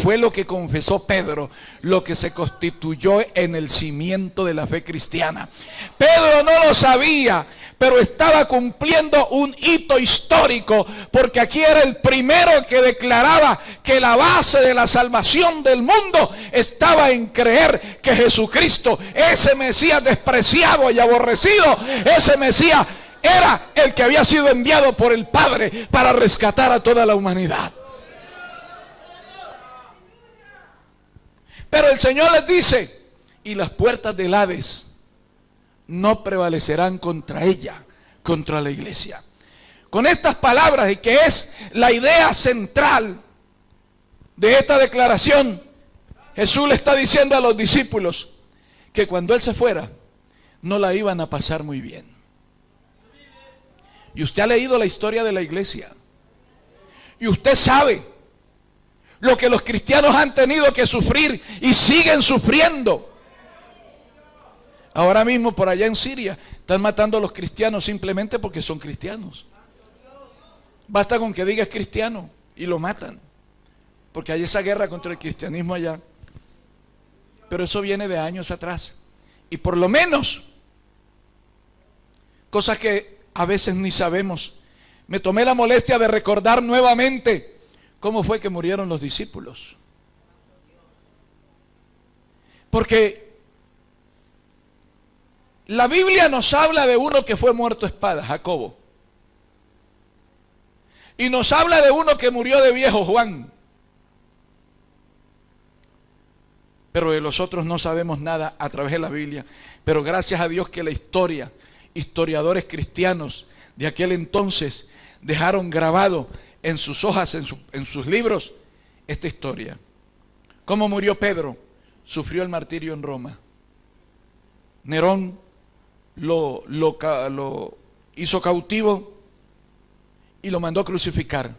Fue lo que confesó Pedro, lo que se constituyó en el cimiento de la fe cristiana. Pedro no lo sabía, pero estaba cumpliendo un hito histórico, porque aquí era el primero que declaraba que la base de la salvación del mundo estaba en creer que Jesucristo, ese Mesías despreciado y aborrecido, ese Mesías era el que había sido enviado por el Padre para rescatar a toda la humanidad. Pero el Señor les dice: y las puertas del Hades no prevalecerán contra ella, contra la iglesia. Con estas palabras, y que es la idea central de esta declaración, Jesús le está diciendo a los discípulos que cuando Él se fuera, no la iban a pasar muy bien. Y usted ha leído la historia de la iglesia. Y usted sabe lo que los cristianos han tenido que sufrir y siguen sufriendo. Ahora mismo por allá en Siria están matando a los cristianos simplemente porque son cristianos. Basta con que digas cristiano y lo matan, porque hay esa guerra contra el cristianismo allá. Pero eso viene de años atrás. Y por lo menos, cosas que a veces ni sabemos, me tomé la molestia de recordar nuevamente cómo fue que murieron los discípulos. Porque la Biblia nos habla de uno que fue muerto a espada, Jacobo. Y nos habla de uno que murió de viejo, Juan. Pero de los otros no sabemos nada a través de la Biblia. Pero gracias a Dios que la historia, historiadores cristianos de aquel entonces dejaron grabado en sus hojas, en sus libros, esta historia. ¿Cómo murió Pedro? Sufrió el martirio en Roma. Nerón lo hizo cautivo y lo mandó a crucificar.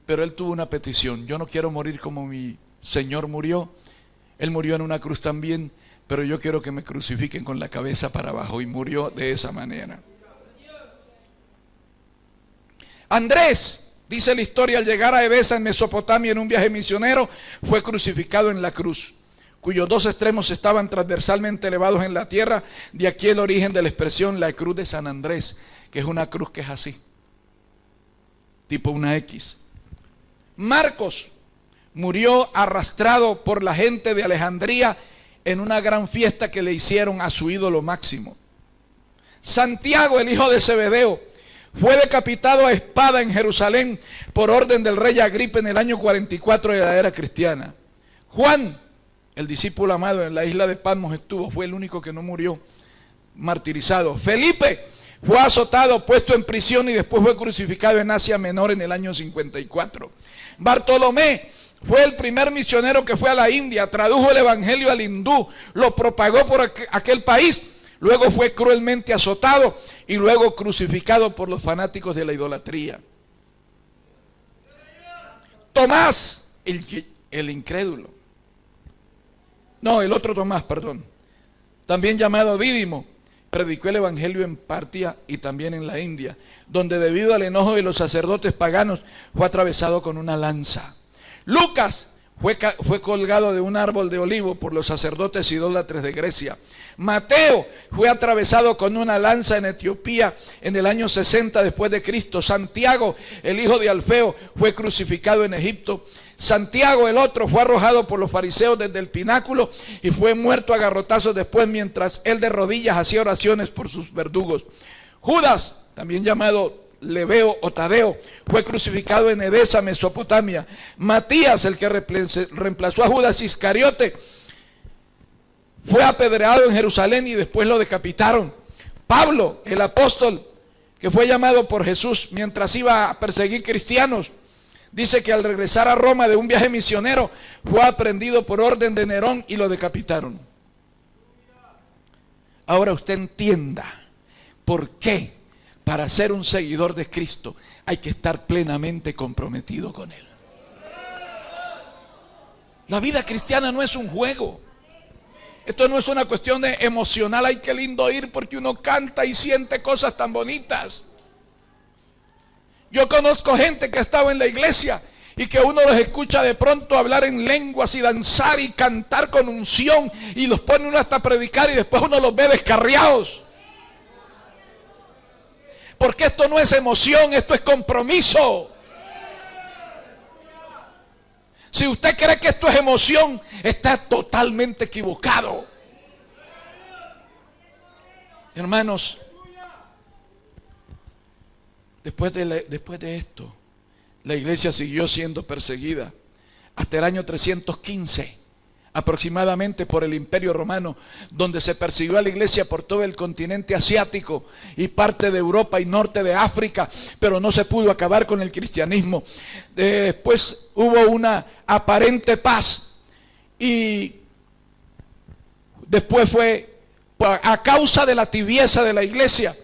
Pero él tuvo una petición: yo no quiero morir como mi Señor murió. Él murió en una cruz también, pero yo quiero que me crucifiquen con la cabeza para abajo. Y murió de esa manera. Andrés, dice la historia, al llegar a Edesa en Mesopotamia en un viaje misionero, fue crucificado en la cruz, cuyos dos extremos estaban transversalmente elevados en la tierra. De aquí el origen de la expresión la cruz de San Andrés, que es una cruz que es así, tipo una X. Marcos murió arrastrado por la gente de Alejandría en una gran fiesta que le hicieron a su ídolo máximo. Santiago, el hijo de Zebedeo, fue decapitado a espada en Jerusalén por orden del rey Agripa en el año 44 de la era cristiana. Juan, el discípulo amado, en la isla de Patmos estuvo, fue el único que no murió martirizado. Felipe fue azotado, puesto en prisión y después fue crucificado en Asia Menor en el año 54. Bartolomé fue el primer misionero que fue a la India, tradujo el evangelio al hindú, lo propagó por aquel país. Luego fue cruelmente azotado y luego crucificado por los fanáticos de la idolatría. Tomás, el incrédulo. No, el otro Tomás, perdón. También llamado Dídimo, predicó el evangelio en Partia y también en la India, donde debido al enojo de los sacerdotes paganos fue atravesado con una lanza. Lucas fue colgado de un árbol de olivo por los sacerdotes idólatras de Grecia. Mateo fue atravesado con una lanza en Etiopía en el año 60 después de Cristo. Santiago, el hijo de Alfeo, fue crucificado en Egipto. Santiago, el otro, fue arrojado por los fariseos desde el pináculo y fue muerto a garrotazos después, mientras él de rodillas hacía oraciones por sus verdugos. Judas, también llamado Lebeo o Tadeo, fue crucificado en Edesa, Mesopotamia. Matías, el que reemplazó a Judas Iscariote, fue apedreado en Jerusalén y después lo decapitaron. Pablo, el apóstol que fue llamado por Jesús mientras iba a perseguir cristianos, dice que al regresar a Roma de un viaje misionero fue aprehendido por orden de Nerón y lo decapitaron. Ahora usted entienda por qué para ser un seguidor de Cristo hay que estar plenamente comprometido con Él. La vida cristiana no es un juego. Esto no es una cuestión de emocional. Ay, qué lindo ir porque uno canta y siente cosas tan bonitas. Yo conozco gente que ha estado en la iglesia y que uno los escucha de pronto hablar en lenguas y danzar y cantar con unción y los pone uno hasta a predicar y después uno los ve descarriados. Porque esto no es emoción, esto es compromiso. Si usted cree que esto es emoción, está totalmente equivocado. Hermanos, después de esto, la iglesia siguió siendo perseguida hasta el año 315. Aproximadamente por el Imperio Romano, donde se persiguió a la iglesia por todo el continente asiático y parte de Europa y norte de África, pero no se pudo acabar con el cristianismo. Después hubo una aparente paz y después fue a causa de la tibieza de la iglesia,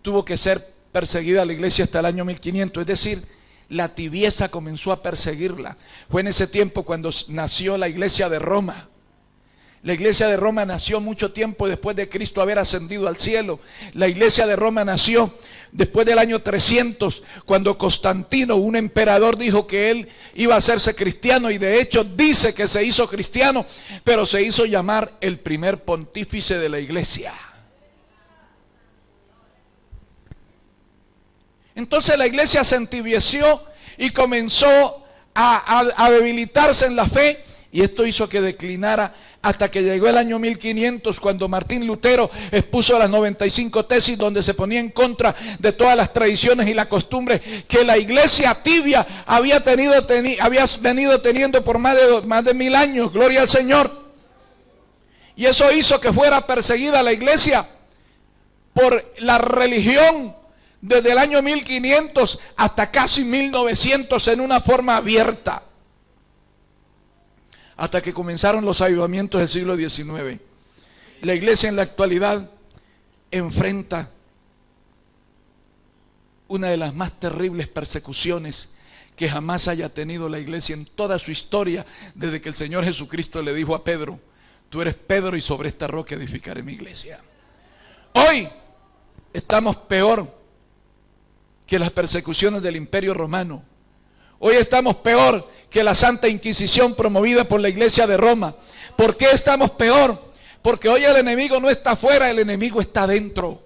tuvo que ser perseguida la iglesia hasta el año 1500, es decir, la tibieza comenzó a perseguirla. Fue en ese tiempo cuando nació la iglesia de Roma. La iglesia de Roma nació mucho tiempo después de Cristo haber ascendido al cielo. La iglesia de Roma nació después del año 300, cuando Constantino, un emperador, dijo que él iba a hacerse cristiano, y de hecho dice que se hizo cristiano, pero se hizo llamar el primer pontífice de la iglesia. Entonces la iglesia se entibieció y comenzó a debilitarse en la fe, y esto hizo que declinara hasta que llegó el año 1500, cuando Martín Lutero expuso las 95 tesis, donde se ponía en contra de todas las tradiciones y las costumbres que la iglesia tibia había venido teniendo por más de 1000 años. Gloria al Señor. Y eso hizo que fuera perseguida la iglesia por la religión desde el año 1500 hasta casi 1900 en una forma abierta, hasta que comenzaron los avivamientos del siglo XIX. La iglesia en la actualidad enfrenta una de las más terribles persecuciones que jamás haya tenido la iglesia en toda su historia, desde que el Señor Jesucristo le dijo a Pedro: tú eres Pedro y sobre esta roca edificaré mi iglesia. Hoy estamos peor que las persecuciones del Imperio Romano. Hoy estamos peor que la Santa Inquisición promovida por la iglesia de Roma. ¿Por qué estamos peor? Porque hoy el enemigo no está afuera, el enemigo está adentro.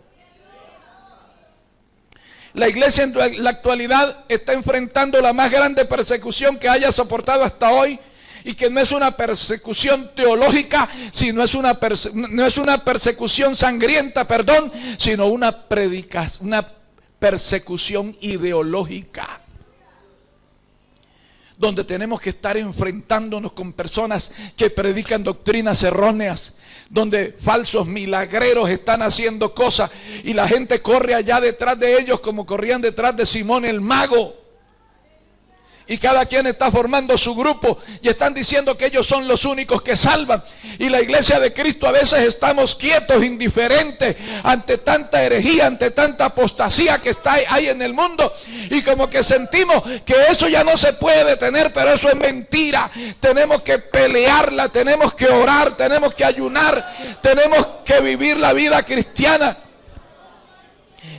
La iglesia en la actualidad está enfrentando la más grande persecución que haya soportado hasta hoy, y que no es una persecución teológica, sino no es una persecución sangrienta, sino una persecución ideológica, donde tenemos que estar enfrentándonos con personas que predican doctrinas erróneas, donde falsos milagreros están haciendo cosas y la gente corre allá detrás de ellos como corrían detrás de Simón el mago. Y cada quien está formando su grupo y están diciendo que ellos son los únicos que salvan. Y la iglesia de Cristo a veces estamos quietos, indiferentes ante tanta herejía, ante tanta apostasía que hay en el mundo. Y como que sentimos que eso ya no se puede detener, pero eso es mentira. Tenemos que pelearla, tenemos que orar, tenemos que ayunar, tenemos que vivir la vida cristiana.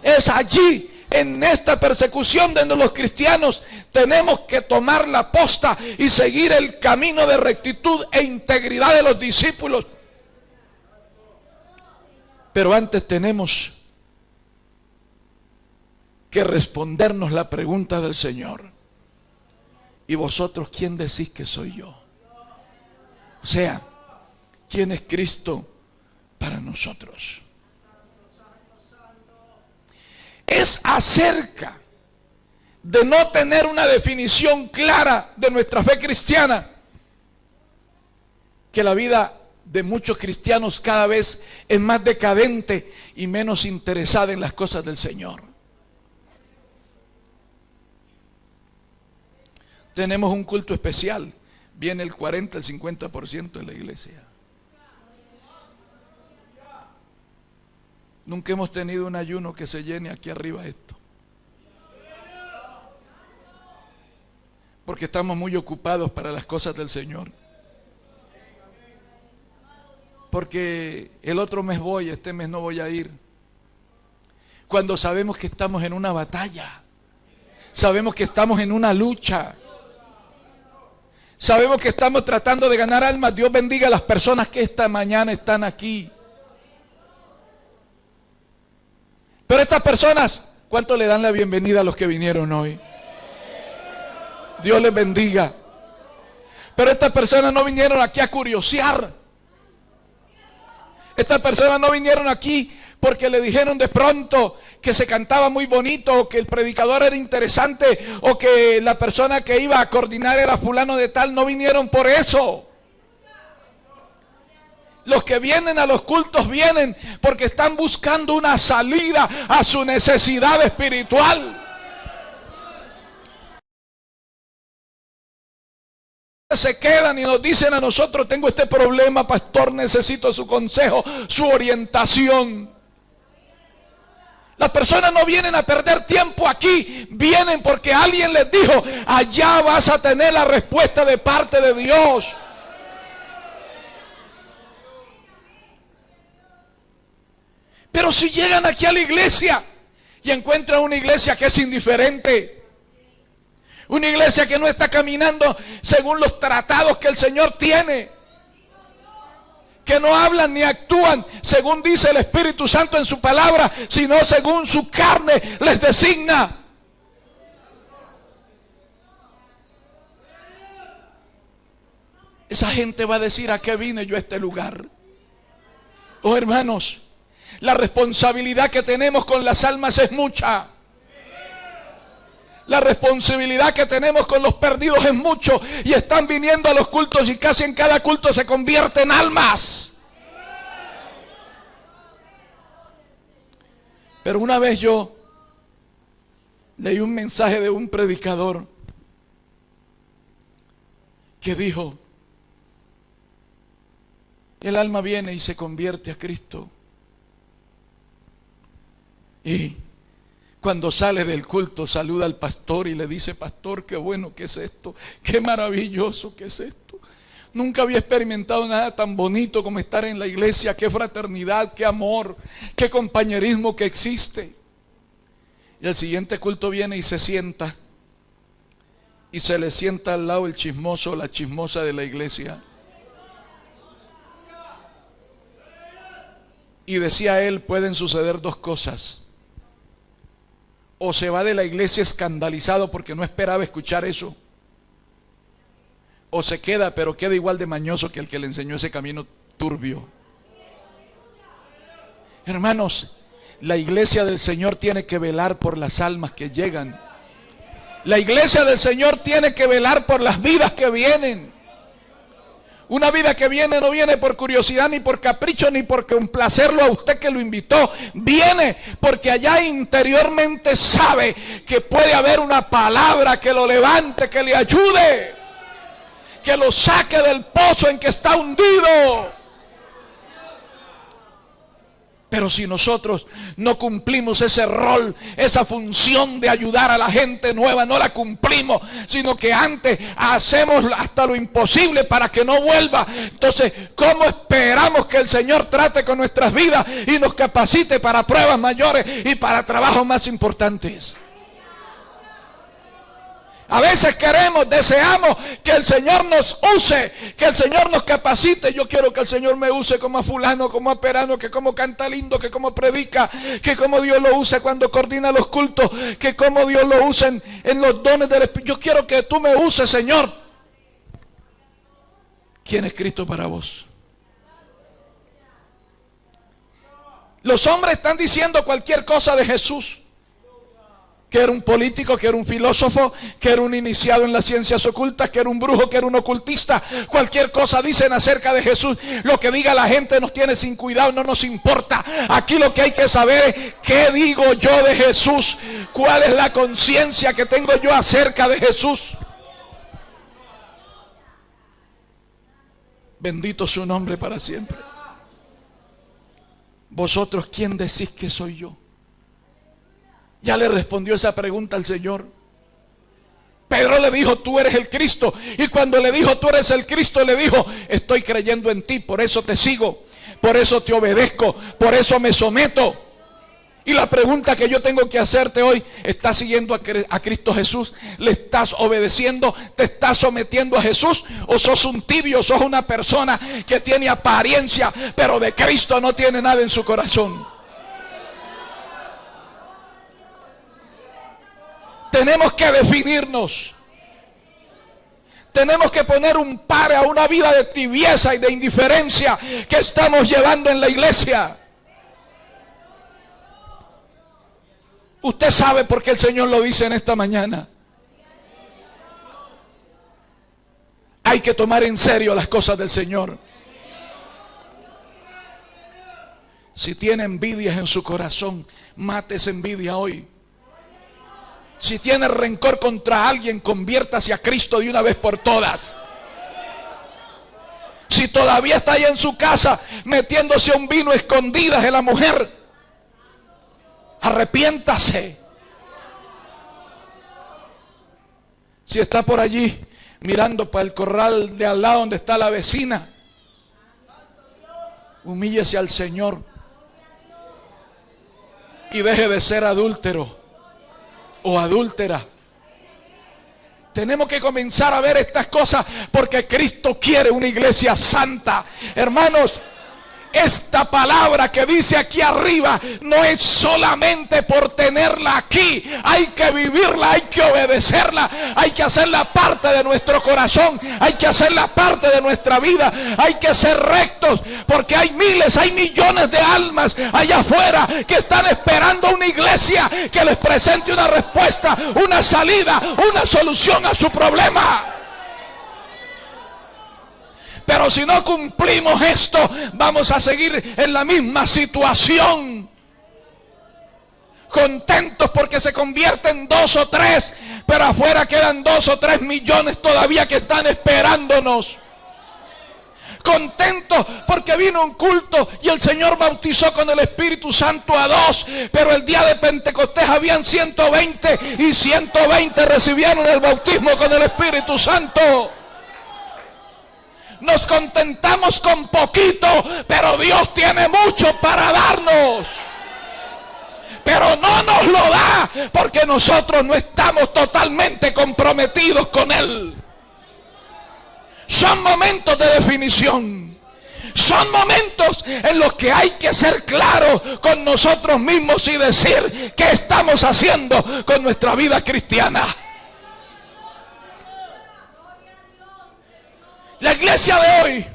Es allí en esta persecución de los cristianos tenemos que tomar la posta y seguir el camino de rectitud e integridad de los discípulos. Pero antes tenemos que respondernos la pregunta del Señor: ¿y vosotros quién decís que soy yo? O sea, ¿quién es Cristo para nosotros? Es acerca de no tener una definición clara de nuestra fe cristiana que la vida de muchos cristianos cada vez es más decadente y menos interesada en las cosas del Señor. Tenemos un culto especial, viene el 40, el 50% de la iglesia. Nunca hemos tenido un ayuno que se llene aquí arriba esto. Porque estamos muy ocupados para las cosas del Señor. Porque el otro mes voy, este mes no voy a ir. Cuando sabemos que estamos en una batalla. Sabemos que estamos en una lucha. Sabemos que estamos tratando de ganar almas. Dios bendiga a las personas que esta mañana están aquí. Pero estas personas, ¿cuánto le dan la bienvenida a los que vinieron hoy? Dios les bendiga. Pero estas personas no vinieron aquí a curiosear. Estas personas no vinieron aquí porque le dijeron de pronto que se cantaba muy bonito, o que el predicador era interesante, o que la persona que iba a coordinar era fulano de tal. No vinieron por eso. Los que vienen a los cultos vienen porque están buscando una salida a su necesidad espiritual. Se quedan y nos dicen a nosotros: tengo este problema, pastor, necesito su consejo, su orientación. Las personas no vienen a perder tiempo aquí, vienen porque alguien les dijo: allá vas a tener la respuesta de parte de Dios. Pero si llegan aquí a la iglesia y encuentran una iglesia que es indiferente, una iglesia que no está caminando según los tratados que el Señor tiene, que no hablan ni actúan según dice el Espíritu Santo en su palabra, sino según su carne les designa. Esa gente va a decir: ¿a qué vine yo a este lugar? Oh, hermanos, la responsabilidad que tenemos con las almas es mucha. La responsabilidad que tenemos con los perdidos es mucho. Y están viniendo a los cultos y casi en cada culto se convierten en almas. Pero una vez yo leí un mensaje de un predicador que dijo: el alma viene y se convierte a Cristo. Y cuando sale del culto saluda al pastor y le dice: pastor, qué bueno que es esto, qué maravilloso que es esto. Nunca había experimentado nada tan bonito como estar en la iglesia, qué fraternidad, qué amor, qué compañerismo que existe. Y el siguiente culto viene y se sienta, y se le sienta al lado el chismoso o la chismosa de la iglesia. Y decía él: pueden suceder dos cosas. O se va de la iglesia escandalizado porque no esperaba escuchar eso, o se queda, pero queda igual de mañoso que el que le enseñó ese camino turbio. Hermanos, la iglesia del Señor tiene que velar por las almas que llegan. La iglesia del Señor tiene que velar por las vidas que vienen. Una vida que viene no viene por curiosidad, ni por capricho, ni por complacerlo a usted que lo invitó. Viene porque allá interiormente sabe que puede haber una palabra que lo levante, que le ayude, que lo saque del pozo en que está hundido. Pero si nosotros no cumplimos ese rol, esa función de ayudar a la gente nueva, no la cumplimos, sino que antes hacemos hasta lo imposible para que no vuelva. Entonces, ¿cómo esperamos que el Señor trate con nuestras vidas y nos capacite para pruebas mayores y para trabajos más importantes? A veces queremos, deseamos que el Señor nos use, que el Señor nos capacite. Yo quiero que el Señor me use como a fulano, como a perano, que como canta lindo, que como predica, que como Dios lo use cuando coordina los cultos, que como Dios lo usa en los dones del Espíritu. Yo quiero que tú me uses, Señor. ¿Quién es Cristo para vos? Los hombres están diciendo cualquier cosa de Jesús. Que era un político, que era un filósofo, que era un iniciado en las ciencias ocultas, que era un brujo, que era un ocultista. Cualquier cosa dicen acerca de Jesús. Lo que diga la gente nos tiene sin cuidado, no nos importa. Aquí lo que hay que saber es qué digo yo de Jesús. ¿Cuál es la conciencia que tengo yo acerca de Jesús? Bendito su nombre para siempre. Vosotros, ¿quién decís que soy yo? Ya le respondió esa pregunta al Señor. Pedro le dijo, tú eres el Cristo. Y cuando le dijo, tú eres el Cristo, le dijo, estoy creyendo en ti, por eso te sigo, por eso te obedezco, por eso me someto. Y la pregunta que yo tengo que hacerte hoy, ¿estás siguiendo a Cristo Jesús? ¿Le estás obedeciendo? ¿Te estás sometiendo a Jesús? ¿O sos un tibio? ¿Sos una persona que tiene apariencia, pero de Cristo no tiene nada en su corazón? Tenemos que definirnos. Tenemos que poner un pare a una vida de tibieza y de indiferencia que estamos llevando en la iglesia. Usted sabe por qué el Señor lo dice en esta mañana. Hay que tomar en serio las cosas del Señor. Si tiene envidias en su corazón, mate esa envidia hoy. Si tiene rencor contra alguien, conviértase a Cristo de una vez por todas. Si todavía está ahí en su casa metiéndose un vino a escondidas de la mujer, arrepiéntase. Si está por allí mirando para el corral de al lado donde está la vecina, humíllese al Señor y deje de ser adúltero o adúltera. Tenemos que comenzar a ver estas cosas porque Cristo quiere una iglesia santa. Hermanos, esta palabra que dice aquí arriba no es solamente por tenerla aquí. Hay que vivirla, hay que obedecerla, hay que hacerla parte de nuestro corazón, hay que hacerla parte de nuestra vida, hay que ser rectos, porque hay miles, hay millones de almas allá afuera que están esperando una iglesia que les presente una respuesta, una salida, una solución a su problema. Pero si no cumplimos esto, vamos a seguir en la misma situación. Contentos porque se convierten 2 o 3, pero afuera quedan 2 o 3 millones todavía que están esperándonos. Contentos porque vino un culto y el Señor bautizó con el Espíritu Santo a 2, pero el día de Pentecostés habían 120 y 120 recibieron el bautismo con el Espíritu Santo. Nos contentamos con poquito, pero Dios tiene mucho para darnos. Pero no nos lo da porque nosotros no estamos totalmente comprometidos con Él. Son momentos de definición. Son momentos en los que hay que ser claros con nosotros mismos y decir qué estamos haciendo con nuestra vida cristiana. La iglesia de hoy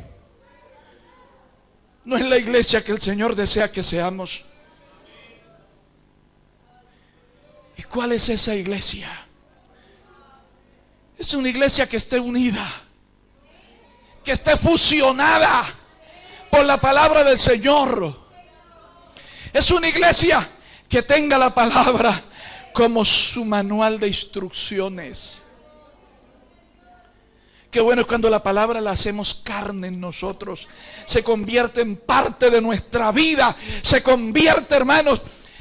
no es la iglesia que el Señor desea que seamos. ¿Y cuál es esa iglesia? Es una iglesia que esté unida, que esté fusionada por la palabra del Señor. Es una iglesia que tenga la palabra como su manual de instrucciones. Qué bueno es cuando la palabra la hacemos carne en nosotros. Se convierte en parte de nuestra vida. Se convierte, hermanos,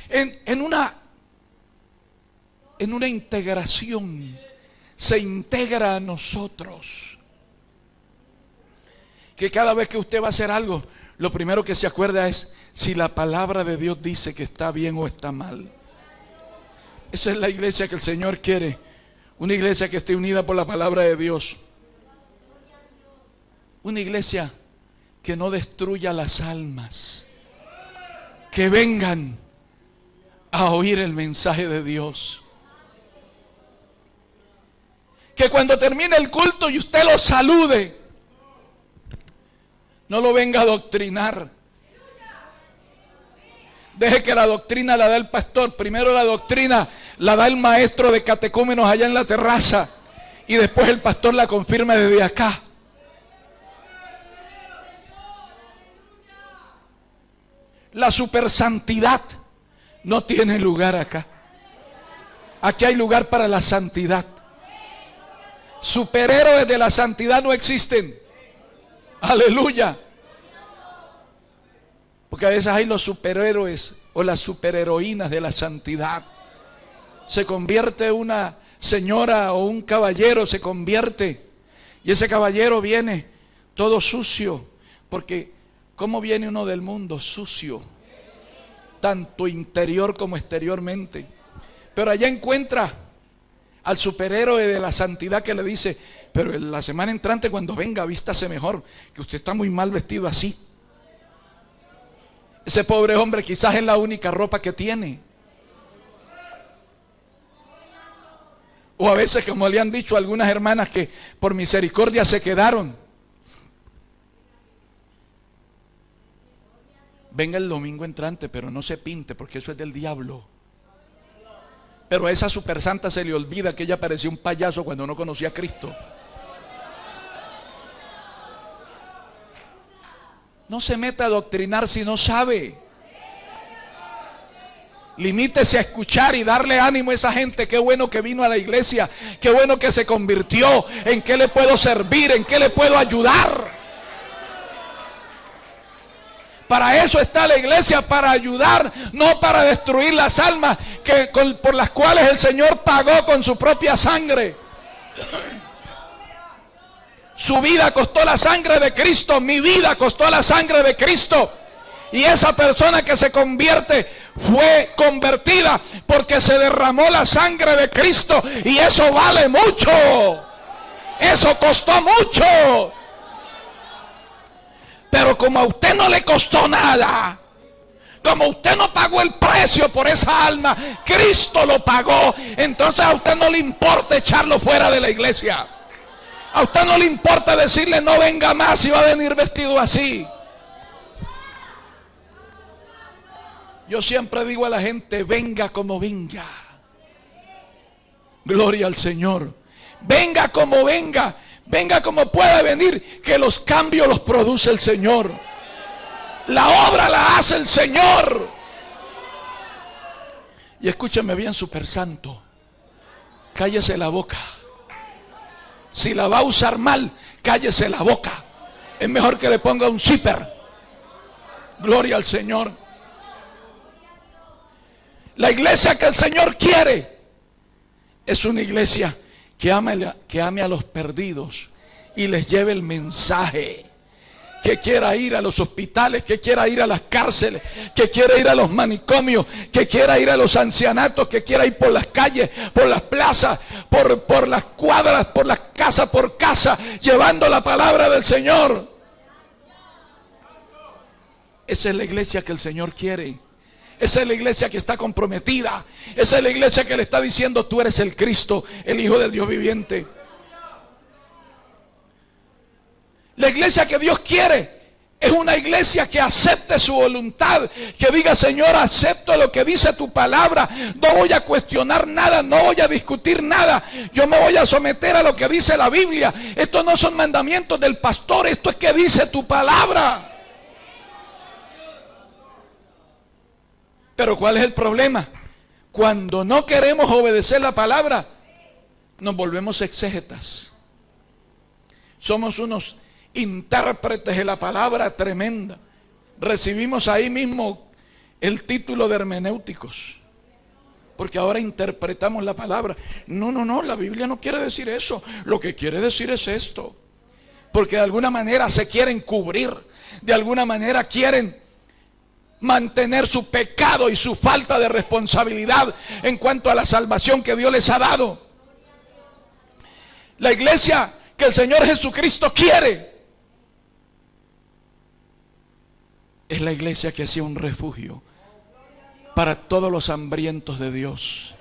en una integración. Se integra a nosotros. Que cada vez que usted va a hacer algo, lo primero que se acuerda es si la palabra de Dios dice que está bien o está mal. Esa es la iglesia que el Señor quiere. Una iglesia que esté unida por la palabra de Dios. Una iglesia que no destruya las almas. Que vengan a oír el mensaje de Dios. Que cuando termine el culto y usted lo salude, no lo venga a adoctrinar. Deje que la doctrina la da el pastor. Primero la doctrina la da el maestro de catecúmenos allá en la terraza. Y después el pastor la confirma desde acá. La supersantidad no tiene lugar acá. Aquí hay lugar para la santidad. Superhéroes de la santidad no existen. Aleluya. Porque a veces hay los superhéroes o las superheroínas de la santidad. Se convierte una señora o un caballero, se convierte. Y ese caballero viene todo sucio. Porque ¿cómo viene uno del mundo? Sucio. Tanto interior como exteriormente. Pero allá encuentra al superhéroe de la santidad que le dice: pero en la semana entrante cuando venga, vístase mejor, que usted está muy mal vestido así. Ese pobre hombre quizás es la única ropa que tiene. O a veces, como le han dicho algunas hermanas que por misericordia se quedaron: venga el domingo entrante, pero no se pinte porque eso es del diablo. Pero a esa super santa se le olvida que ella parecía un payaso cuando no conocía a Cristo. No se meta a adoctrinar si no sabe. Limítese a escuchar y darle ánimo a esa gente. Qué bueno que vino a la iglesia. Qué bueno que se convirtió. ¿En qué le puedo servir? ¿En qué le puedo ayudar? Para eso está la iglesia, para ayudar, no para destruir las almas por las cuales el Señor pagó con su propia sangre. Su vida costó la sangre de Cristo, mi vida costó la sangre de Cristo. Y esa persona que se convierte fue convertida porque se derramó la sangre de Cristo. Y eso vale mucho. Eso costó mucho. Pero como a usted no le costó nada, como usted no pagó el precio por esa alma, Cristo lo pagó. Entonces a usted no le importa echarlo fuera de la iglesia. A usted no le importa decirle no venga más si va a venir vestido así. Yo siempre digo a la gente: venga como venga. Gloria al Señor. Venga como venga. Venga como pueda venir, que los cambios los produce el Señor. La obra la hace el Señor. Y escúcheme bien, super santo. Cállese la boca. Si la va a usar mal, cállese la boca. Es mejor que le ponga un zipper. Gloria al Señor. La iglesia que el Señor quiere es una iglesia que ame a los perdidos y les lleve el mensaje. Que quiera ir a los hospitales, que quiera ir a las cárceles, que quiera ir a los manicomios, que quiera ir a los ancianatos, que quiera ir por las calles, por las plazas, por las cuadras, por las casas, por casa, llevando la palabra del Señor. Esa es la iglesia que el Señor quiere. Esa es la iglesia que está comprometida. Esa es la iglesia que le está diciendo: tú eres el Cristo, el Hijo del Dios viviente. La iglesia que Dios quiere es una iglesia que acepte su voluntad, que diga: Señor, acepto lo que dice tu palabra, no voy a cuestionar nada, no voy a discutir nada, yo me voy a someter a lo que dice la Biblia. Estos no son mandamientos del pastor, esto es que dice tu palabra. Pero ¿cuál es el problema? Cuando no queremos obedecer la palabra, nos volvemos exégetas. Somos unos intérpretes de la palabra tremenda. Recibimos ahí mismo el título de hermenéuticos, porque ahora interpretamos la palabra. No, la Biblia no quiere decir eso. Lo que quiere decir es esto. Porque de alguna manera se quieren cubrir, de alguna manera quieren mantener su pecado y su falta de responsabilidad en cuanto a la salvación que Dios les ha dado. La iglesia que el Señor Jesucristo quiere es la iglesia que sea un refugio para todos los hambrientos de Dios.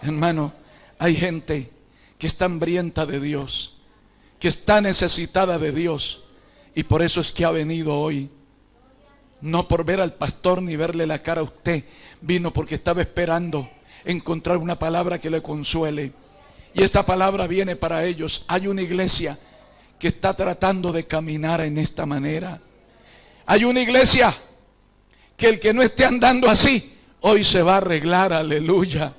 Hermano, hay gente que está hambrienta de Dios, que está necesitada de Dios, y por eso es que ha venido hoy. No por ver al pastor ni verle la cara a usted, vino porque estaba esperando encontrar una palabra que le consuele. Y esta palabra viene para ellos. Hay una iglesia que está tratando de caminar en esta manera. Hay una iglesia que el que no esté andando así, hoy se va a arreglar, aleluya.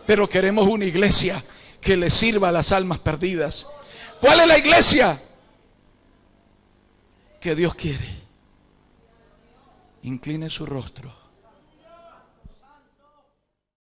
Pero queremos una iglesia que le sirva a las almas perdidas. ¿Cuál es la iglesia que Dios quiere? Incline su rostro.